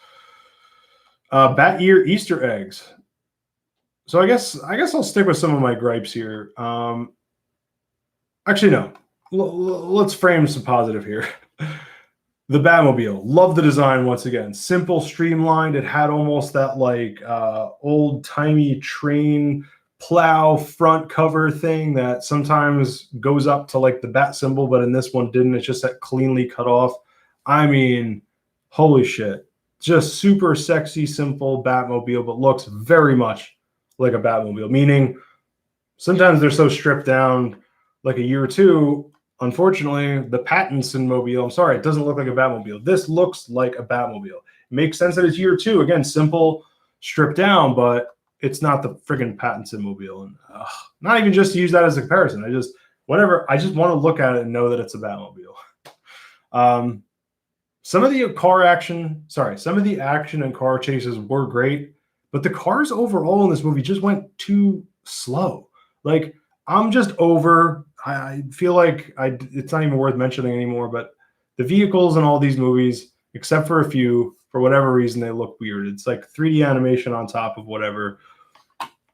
Bat Ear Easter eggs. So I guess I'll stick with some of my gripes here. Actually, no. Let's frame some positive here. The Batmobile. Love the design once again. Simple, streamlined. It had almost that like old-timey train plow front cover thing that sometimes goes up to like the bat symbol, but in this one didn't. It's just that cleanly cut off. I mean, holy shit. Just super sexy, simple Batmobile, but looks very much like a Batmobile, meaning sometimes they're so stripped down like a year or two. Unfortunately, the Pattinson mobile, I'm sorry, it doesn't look like a Batmobile. This looks like a Batmobile. It makes sense that it's year 2. Again, simple, stripped down, but it's not the friggin' Pattinson mobile. And not even just to use that as a comparison. I just want to look at it and know that it's a Batmobile. Some of the action and car chases were great, but the cars overall in this movie just went too slow. Like, I'm just over. I feel like it's not even worth mentioning anymore, but the vehicles in all these movies, except for a few, for whatever reason, they look weird. It's like 3D animation on top of whatever,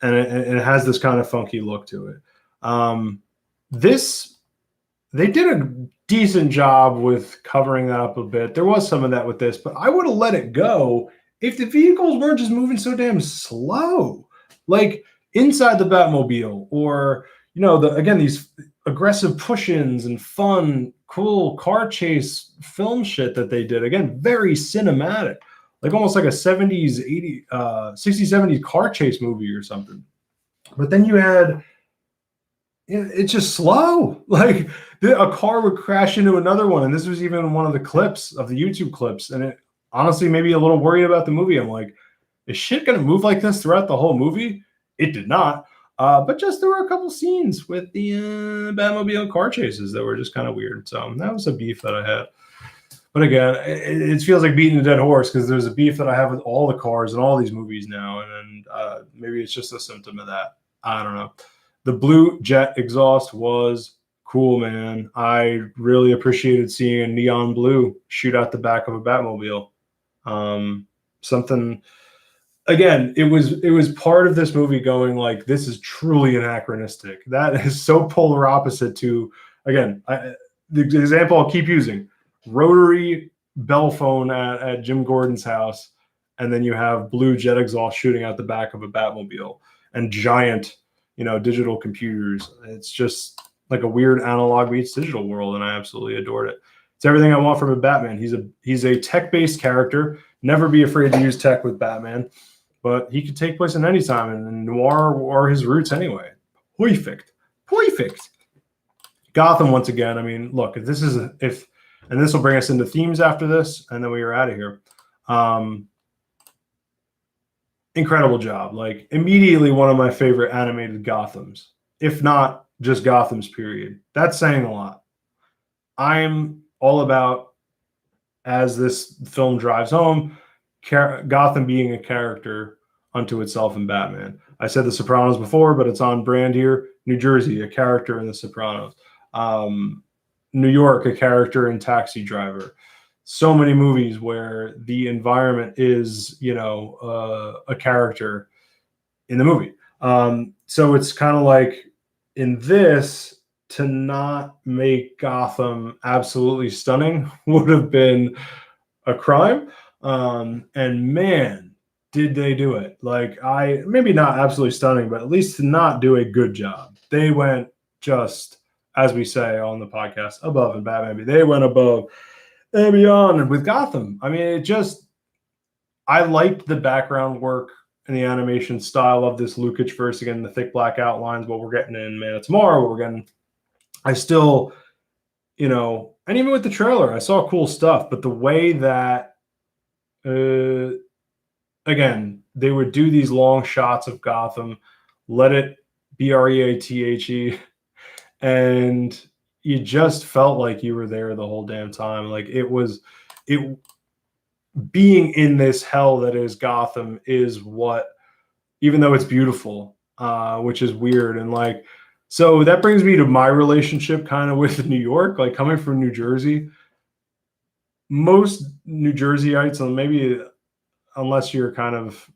and it has this kind of funky look to it. They did a decent job with covering that up a bit. There was some of that with this, but I would have let it go if the vehicles weren't just moving so damn slow. Like inside the Batmobile, or these aggressive push-ins and fun, cool car chase film shit that they did. Again, very cinematic, like almost like a 70s, 80s, 60s, 70s car chase movie or something. But then you had, it's just slow. Like a car would crash into another one. And this was even one of the clips of the YouTube clips. And it honestly made me a little worried about the movie. I'm like, is shit going to move like this throughout the whole movie? It did not. But just there were a couple scenes with the Batmobile car chases that were just kind of weird. So that was a beef that I had. But again, it feels like beating a dead horse because there's a beef that I have with all the cars in all these movies now. And maybe it's just a symptom of that. I don't know. The blue jet exhaust was cool, man. I really appreciated seeing a neon blue shoot out the back of a Batmobile. Something... Again, it was part of this movie going like, this is truly anachronistic. That is so polar opposite to, again, the example I'll keep using, rotary bell phone at Jim Gordon's house, and then you have blue jet exhaust shooting out the back of a Batmobile and giant, digital computers. It's just like a weird analog meets digital world, and I absolutely adored it. It's everything I want from a Batman. He's a tech-based character. Never be afraid to use tech with Batman. But he could take place in any time, and noir are his roots anyway. Perfect. Gotham once again. I mean, look, and this will bring us into themes after this, and then we are out of here. Incredible job. Like immediately one of my favorite animated Gothams, if not just Gotham's period. That's saying a lot. I'm all about, as this film drives home, Gotham being a character unto itself in Batman. I said The Sopranos before, but it's on brand here. New Jersey, a character in The Sopranos. New York, a character in Taxi Driver. So many movies where the environment is, a character in the movie. So it's kind of like in this, to not make Gotham absolutely stunning would have been a crime. And man, did they do it. Like maybe not absolutely stunning, but at least to not do a good job. They went just, as we say on the podcast, above and Batman. They went above and beyond. And with Gotham, I mean, I liked the background work and the animation style of this Lukic verse. Again, the thick black outlines, what we're getting in Man of Tomorrow, what we're getting. I still, and even with the trailer, I saw cool stuff, but the way that, again, they would do these long shots of Gotham, let it BREATHE, and you just felt like you were there the whole damn time. Like being in this hell that is Gotham is what, even though it's beautiful, which is weird. And like, so that brings me to my relationship kind of with New York, like coming from New Jersey. Most New Jerseyites, and maybe unless you're kind of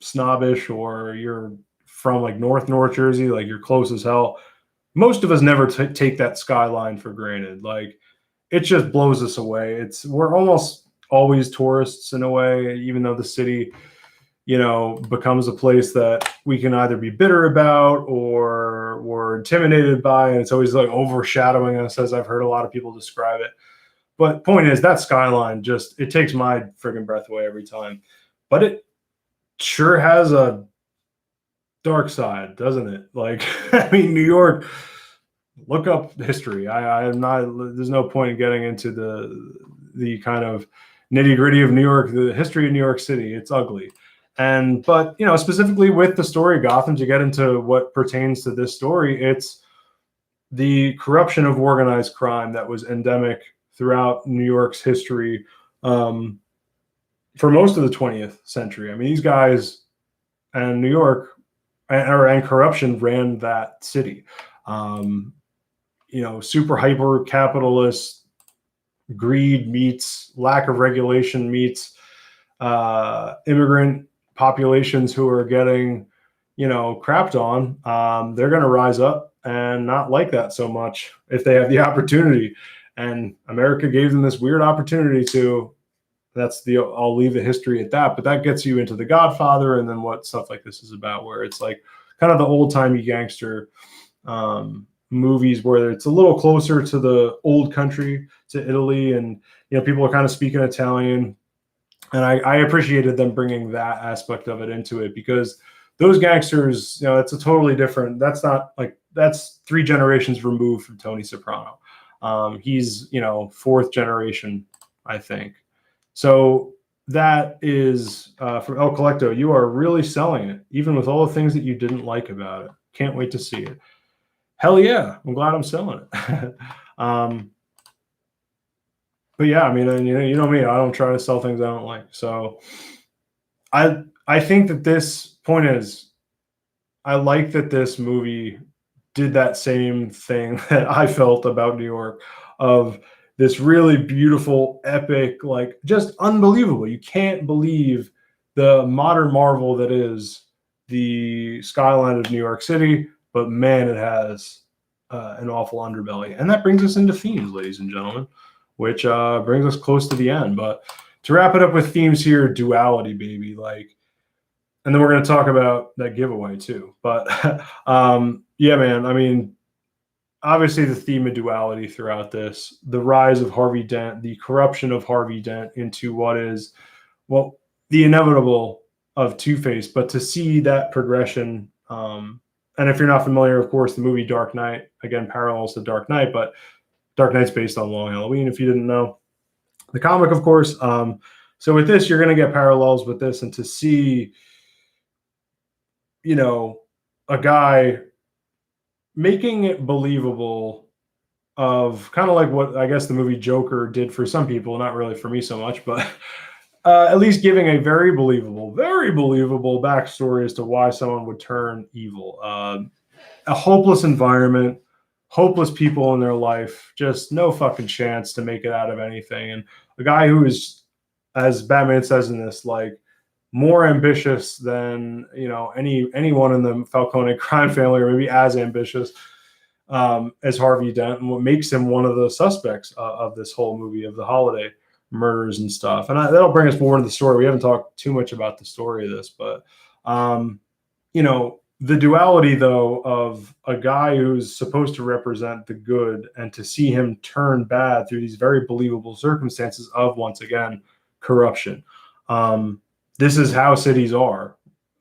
snobbish or you're from like North Jersey, like you're close as hell, most of us never take that skyline for granted. Like it just blows us away. We're almost always tourists in a way, even though the city, becomes a place that we can either be bitter about or we're intimidated by, and it's always like overshadowing us, as I've heard a lot of people describe it. But point is, that skyline it takes my friggin' breath away every time. But it sure has a dark side, doesn't it? Like, I mean, New York, look up history. There's no point in getting into the kind of nitty gritty of New York, the history of New York City. It's ugly. But specifically with the story of Gotham, to get into what pertains to this story, it's the corruption of organized crime that was endemic throughout New York's history for most of the 20th century. I mean, these guys and New York and corruption ran that city. Super hyper capitalist, greed meets lack of regulation meets immigrant populations who are getting, crapped on, they're going to rise up and not like that so much if they have the opportunity. And America gave them this weird opportunity to. I'll leave the history at that, but that gets you into The Godfather and then what stuff like this is about, where it's like kind of the old timey gangster movies where it's a little closer to the old country, to Italy, and people are kind of speaking Italian, and I appreciated them bringing that aspect of it into it, because those gangsters, it's a totally different. That's 3 generations removed from Tony Soprano. He's 4th generation, I think. So that is from El Colecto. You are really selling it, even with all the things that you didn't like about it. Can't wait to see it. Hell yeah, I'm glad I'm selling it. But yeah, I mean, you know me, I don't try to sell things I don't like. So I think that this point is, I like that this movie did that same thing that I felt about New York, of this really beautiful, epic, like just unbelievable. You can't believe the modern marvel that is the skyline of New York City, but man, it has an awful underbelly. And that brings us into themes, ladies and gentlemen, which brings us close to the end. But to wrap it up with themes here, duality, baby. And then we're going to talk about that giveaway too. But yeah, man, I mean, obviously the theme of duality throughout this, the rise of Harvey Dent, the corruption of Harvey Dent into what is, well, the inevitable of Two-Face, but to see that progression. And if you're not familiar, of course, the movie Dark Knight, again, parallels to Dark Knight, but Dark Knight's based on Long Halloween, if you didn't know. The comic, of course. So with this, you're going to get parallels with this, and to see, a guy making it believable, of kind of like what I guess the movie Joker did for some people, not really for me so much, but at least giving a very believable backstory as to why someone would turn evil. A hopeless environment, hopeless people in their life, just no fucking chance to make it out of anything. And a guy who is, as Batman says in this, like, more ambitious than anyone in the Falcone crime family, or maybe as ambitious as Harvey Dent, and what makes him one of the suspects of this whole movie, of the holiday murders and stuff. And that'll bring us more into the story. We haven't talked too much about the story of this, but the duality, though, of a guy who's supposed to represent the good, and to see him turn bad through these very believable circumstances of, once again, corruption. This is how cities are.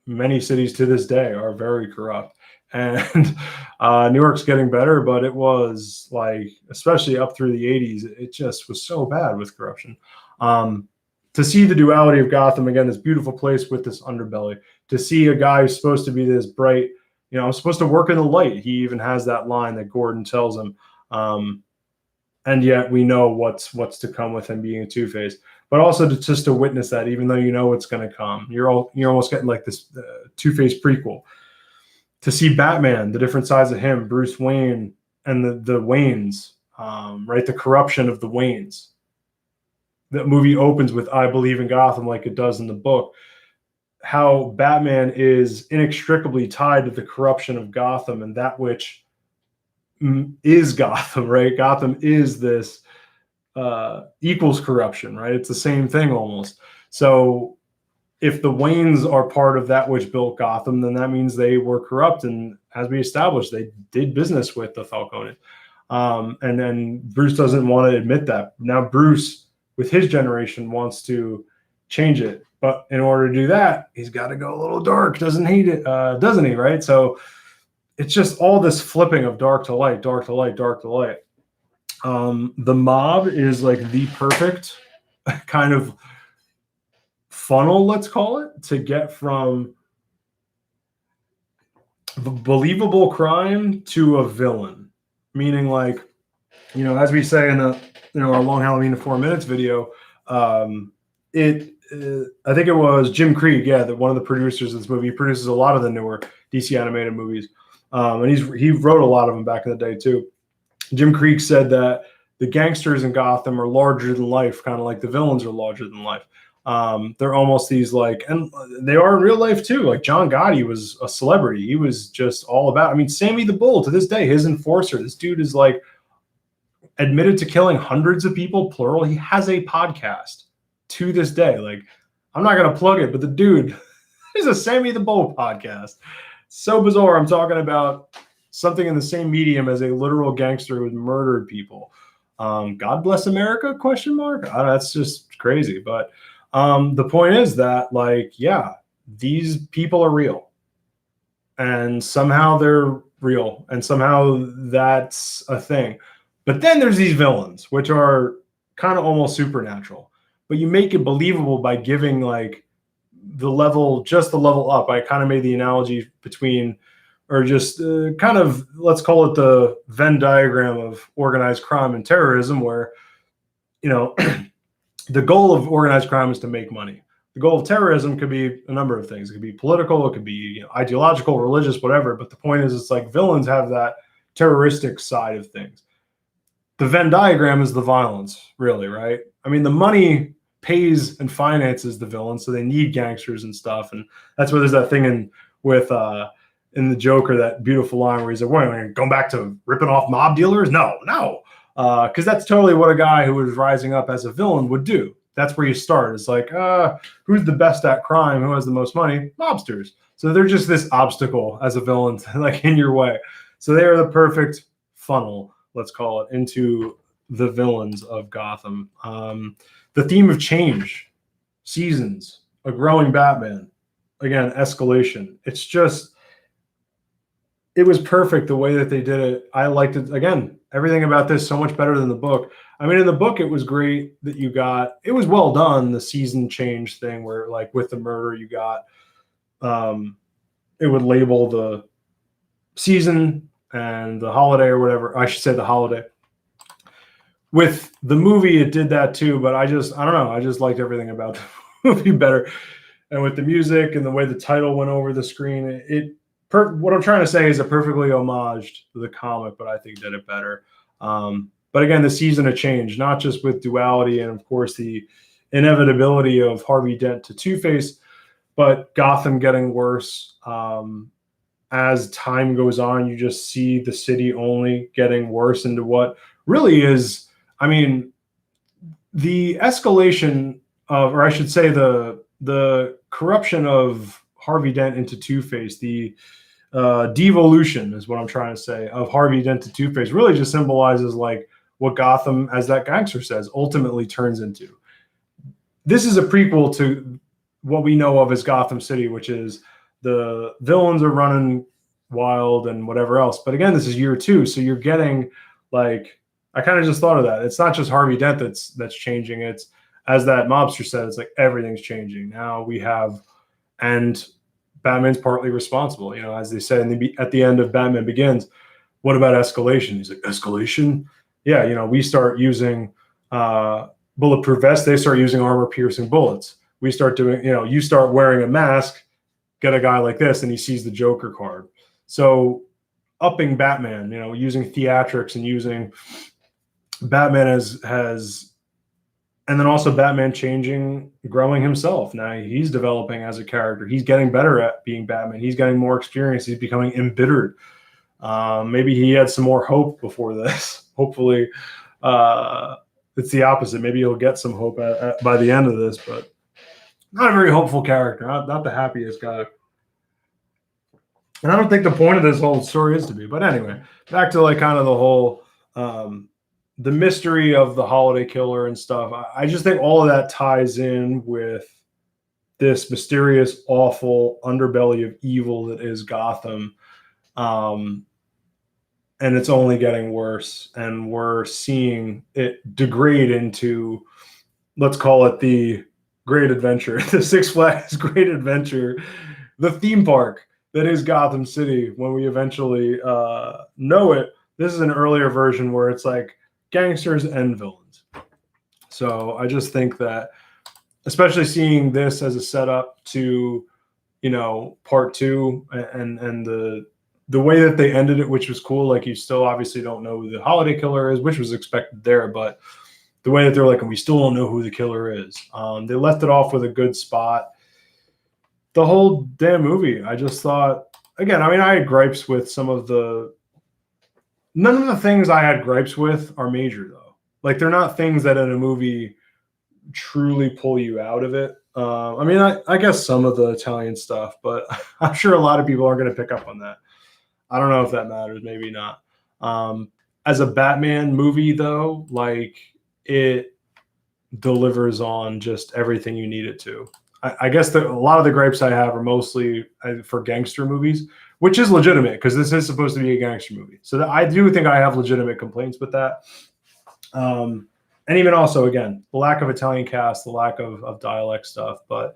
Many cities to this day are very corrupt. And New York's getting better, but it was like, especially up through the 80s, it just was so bad with corruption. To see the duality of Gotham, again, this beautiful place with this underbelly, to see a guy who's supposed to be this bright, I'm supposed to work in the light. He even has that line that Gordon tells him. And yet we know what's to come with him being a Two-Face. But also just to witness that, even though you know what's going to come, you're almost getting like this Two-Face prequel. To see Batman, the different sides of him, Bruce Wayne, and the Waynes, right? The corruption of the Waynes. The movie opens with "I believe in Gotham," like it does in the book. How Batman is inextricably tied to the corruption of Gotham, and that which is Gotham, right? Gotham is this equals corruption, right? It's the same thing almost. So if the Waynes are part of that which built Gotham, then that means they were corrupt. And as we established, they did business with the Falcone. And then Bruce doesn't want to admit that. Now Bruce, with his generation, wants to change it. But in order to do that, he's got to go a little dark. Doesn't he, right? So it's just all this flipping of dark to light, dark to light, dark to light. The mob is like the perfect kind of funnel, let's call it, to get from believable crime to a villain. Meaning, like, as we say in the our Long Halloween in 4 minutes video, I think it was Jim Krieg, that one of the producers of this movie. He produces a lot of the newer DC animated movies, and he wrote a lot of them back in the day too. Jim Krieg said that the gangsters in Gotham are larger than life, kind of like the villains are larger than life. They're almost these like, and they are in real life too. Like John Gotti was a celebrity. He was just all about, I mean, Sammy the Bull to this day, his enforcer, this dude is like admitted to killing hundreds of people, plural. He has a podcast to this day. Like, I'm not going to plug it, but the dude is a Sammy the Bull podcast. So bizarre. I'm talking about something in the same medium as a literal gangster who murdered people. God bless America? ? That's just crazy. But the point is that, like, yeah, these people are real, and somehow they're real, and somehow that's a thing. But then there's these villains, which are kind of almost supernatural, but you make it believable by giving like just the level up. I kind of made the analogy between, or just kind of, let's call it the Venn diagram of organized crime and terrorism, where, you know, the goal of organized crime is to make money. The goal of terrorism could be a number of things. It could be political, it could be, you know, ideological, religious, whatever. But the point is, it's like villains have that terroristic side of things. The Venn diagram is the violence, really, right? I mean, the money pays and finances the villains, so they need gangsters and stuff. And that's where there's that thing in the Joker, that beautiful line where he's like, "What, going back to ripping off mob dealers? No. Because that's totally what a guy who was rising up as a villain would do. That's where you start. It's like, who's the best at crime? Who has the most money? Mobsters. So they're just this obstacle as a villain, like in your way. So they are the perfect funnel, let's call it, into the villains of Gotham. The theme of change, seasons, a growing Batman, again, escalation. It's just, it was perfect the way that they did it. I liked it. Again, everything about this so much better than the book. I mean, in the book, it was great that you got, it was well done, the season change thing where, like, with the murder, you got, it would label the season and the holiday or whatever. I should say the holiday. With the movie, it did that too, but I don't know. I just liked everything about the movie better. And with the music and the way the title went over the screen, what I'm trying to say is it perfectly homaged the comic, but I think did it better. But again, the season of change, not just with duality and, of course, the inevitability of Harvey Dent to Two-Face, but Gotham getting worse. As time goes on, you just see the city only getting worse into what really is, I mean, the escalation of, or I should say the corruption of Harvey Dent into Two-Face, the devolution is what I'm trying to say, of Harvey Dent to Two-Face really just symbolizes like what Gotham, as that gangster says, ultimately turns into. This is a prequel to what we know of as Gotham City, which is the villains are running wild and whatever else. But again, this is year 2, so you're getting, like, I kind of just thought of that. It's not just Harvey Dent that's changing. It's, as that mobster said, it's like everything's changing. Now we have, and Batman's partly responsible. You know, as they say at the end of Batman Begins, what about escalation? He's like, escalation? Yeah, you know, we start using bulletproof vests. They start using armor-piercing bullets. We start doing, you know, you start wearing a mask, get a guy like this, and he sees the Joker card. So upping Batman, you know, using theatrics and using Batman has, and then also Batman changing, growing himself. Now he's developing as a character. He's getting better at being Batman. He's getting more experience. He's becoming embittered. Maybe he had some more hope before this. Hopefully it's the opposite. Maybe he'll get some hope by the end of this, but not a very hopeful character. Not the happiest guy. And I don't think the point of this whole story is to be. But anyway, back to like kind of the whole the mystery of the holiday killer and stuff. I just think all of that ties in with this mysterious, awful underbelly of evil that is Gotham. And it's only getting worse. And we're seeing it degrade into, let's call it the Great Adventure, the Six Flags Great Adventure, the theme park that is Gotham City when we eventually know it. This is an earlier version where it's like gangsters and villains. So I just think that, especially seeing this as a setup to, you know, part 2 and the way that they ended it, which was cool. Like, you still obviously don't know who the holiday killer is, which was expected there, but the way that they're like, and we still don't know who the killer is. They left it off with a good spot. The whole damn movie, I just thought, again, I mean, I had gripes with some of the, none of the things I had gripes with are major though. Like, they're not things that in a movie truly pull you out of it. I mean, I guess some of the Italian stuff, but I'm sure a lot of people aren't going to pick up on that. I don't know if that matters. Maybe not. As a Batman movie, though, like, it delivers on just everything you need it to. I guess a lot of the gripes I have are mostly for gangster movies, which is legitimate because this is supposed to be a gangster movie. So I do think I have legitimate complaints with that. And even also, again, the lack of Italian cast, the lack of dialect stuff. But,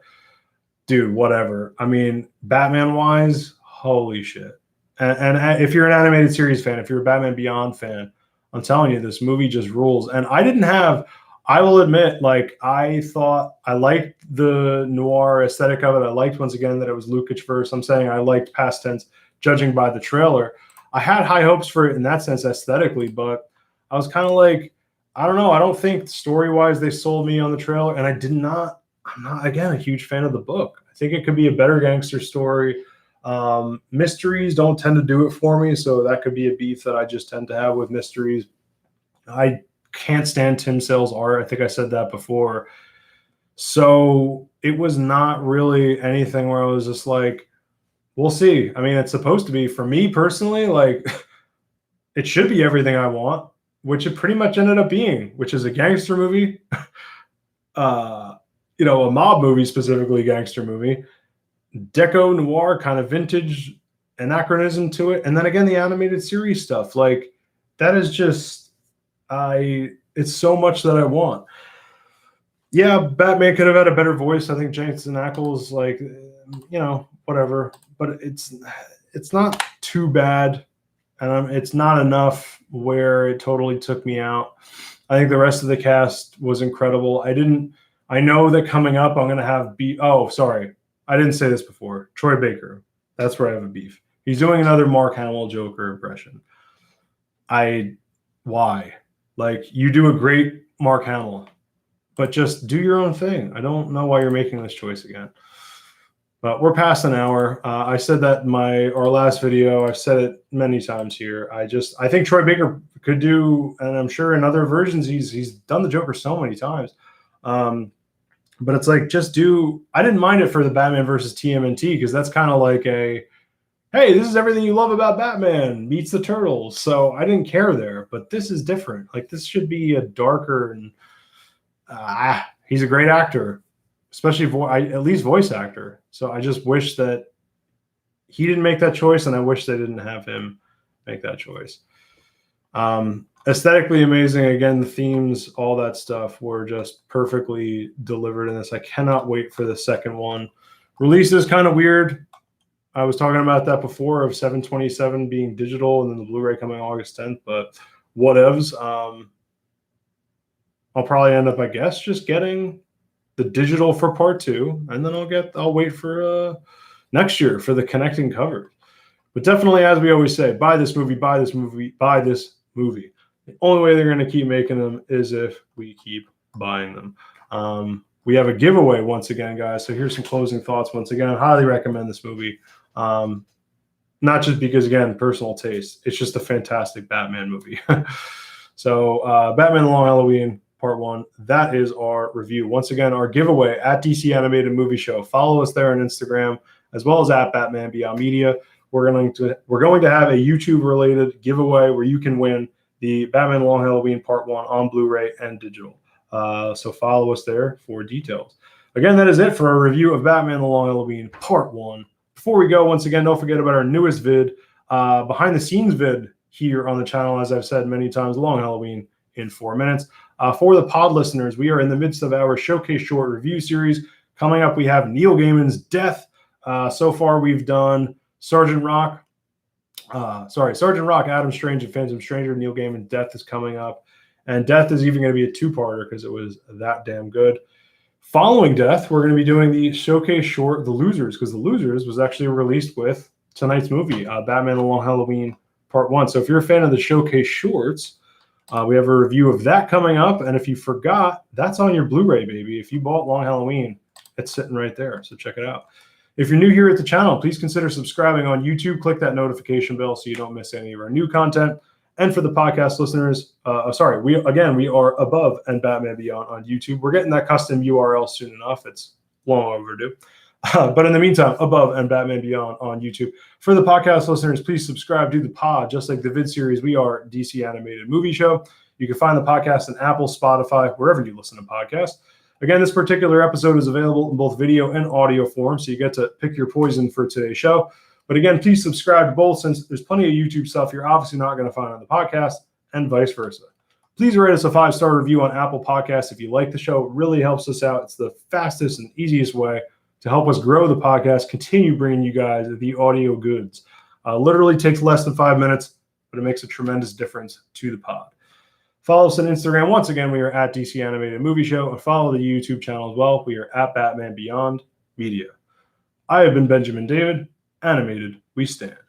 dude, whatever. I mean, Batman-wise, holy shit. And if you're an animated series fan, if you're a Batman Beyond fan, I'm telling you, this movie just rules. And I will admit, like, I thought I liked the noir aesthetic of it. I liked, once again, that it was Lukic verse. I'm saying I liked past tense, judging by the trailer. I had high hopes for it in that sense aesthetically, but I was kind of like, I don't know. I don't think story-wise they sold me on the trailer. And I'm not, again, a huge fan of the book. I think it could be a better gangster story. Mysteries don't tend to do it for me, so that could be a beef that I just tend to have with mysteries. I can't stand Tim Sale's art. I think I said that before. So it was not really anything where I was just like, we'll see. I mean, it's supposed to be, for me personally, like, it should be everything I want, which it pretty much ended up being, which is a gangster movie, a mob movie, specifically gangster movie, deco noir kind of vintage anachronism to it, and then again the animated series stuff. Like, that is just, it's so much that I want. Yeah, Batman could have had a better voice. I think Jensen Ackles, like, whatever, but it's not too bad, and it's not enough where it totally took me out. I think the rest of the cast was incredible. I know that coming up I'm going to have I didn't say this before. Troy Baker. That's where I have a beef. He's doing another Mark Hamill Joker impression. Why? Like, you do a great Mark Hamill, but just do your own thing. I don't know why you're making this choice again. But we're past an hour. I said that in our last video. I've said it many times here. I think Troy Baker could do, and I'm sure in other versions he's done the Joker so many times. But it's like, I didn't mind it for the Batman versus TMNT, because that's kind of like hey, this is everything you love about Batman meets the Turtles. So I didn't care there, but this is different. Like, this should be a darker, and he's a great actor, especially at least voice actor. So I just wish that he didn't make that choice, and I wish they didn't have him make that choice. Aesthetically amazing. Again, the themes, all that stuff were just perfectly delivered in this. I cannot wait for the second one. Release is kind of weird. I was talking about that before, of 7/27 being digital and then the Blu-ray coming August 10th, but whatevs. I'll probably end up, I guess, just getting the digital for part 2, and then I'll wait for next year for the connecting covers. But definitely, as we always say, buy this movie, buy this movie, buy this movie. The only way they're going to keep making them is if we keep buying them. We have a giveaway once again, guys. So here's some closing thoughts. Once again, I highly recommend this movie. Not just because, again, personal taste. It's just a fantastic Batman movie. So Batman The Long Halloween, Part 1. That is our review. Once again, our giveaway at DC Animated Movie Show. Follow us there on Instagram, as well as at Batman Beyond Media. We're going to have a YouTube-related giveaway where you can win the Batman Long Halloween Part 1 on Blu-ray and digital. So follow us there for details. Again, that is it for our review of Batman The Long Halloween Part 1. Before we go, once again, don't forget about our newest vid, behind-the-scenes vid here on the channel, as I've said many times, Long Halloween in 4 minutes. For the pod listeners, we are in the midst of our Showcase Short review series. Coming up, we have Neil Gaiman's Death. So far, we've done Sergeant Rock, Adam Strange, and Phantom Stranger. Neil Gaiman's Death is coming up. And Death is even going to be a 2-parter because it was that damn good. Following Death, we're going to be doing the Showcase Short, The Losers, because The Losers was actually released with tonight's movie, Batman: The Long Halloween Part 1. So if you're a fan of the Showcase shorts, we have a review of that coming up. And if you forgot, that's on your Blu-ray, baby. If you bought Long Halloween, it's sitting right there. So check it out. If you're new here at the channel, please consider subscribing on YouTube. Click that notification bell so you don't miss any of our new content. And for the podcast listeners, we are Above and Batman Beyond on YouTube. We're getting that custom URL soon enough. It's long overdue. But in the meantime, Above and Batman Beyond on YouTube. For the podcast listeners, please subscribe to the pod. Just like the vid series, we are DC Animated Movie Show. You can find the podcast on Apple, Spotify, wherever you listen to podcasts. Again, this particular episode is available in both video and audio form, so you get to pick your poison for today's show. But again, please subscribe to both, since there's plenty of YouTube stuff you're obviously not going to find on the podcast, and vice versa. Please rate us a 5-star review on Apple Podcasts if you like the show. It really helps us out. It's the fastest and easiest way to help us grow the podcast, continue bringing you guys the audio goods. Literally takes less than 5 minutes, but it makes a tremendous difference to the pod. Follow us on Instagram. Once again, we are at DC Animated Movie Show, and follow the YouTube channel as well. We are at Batman Beyond Media. I have been Benjamin David. Animated, we stand.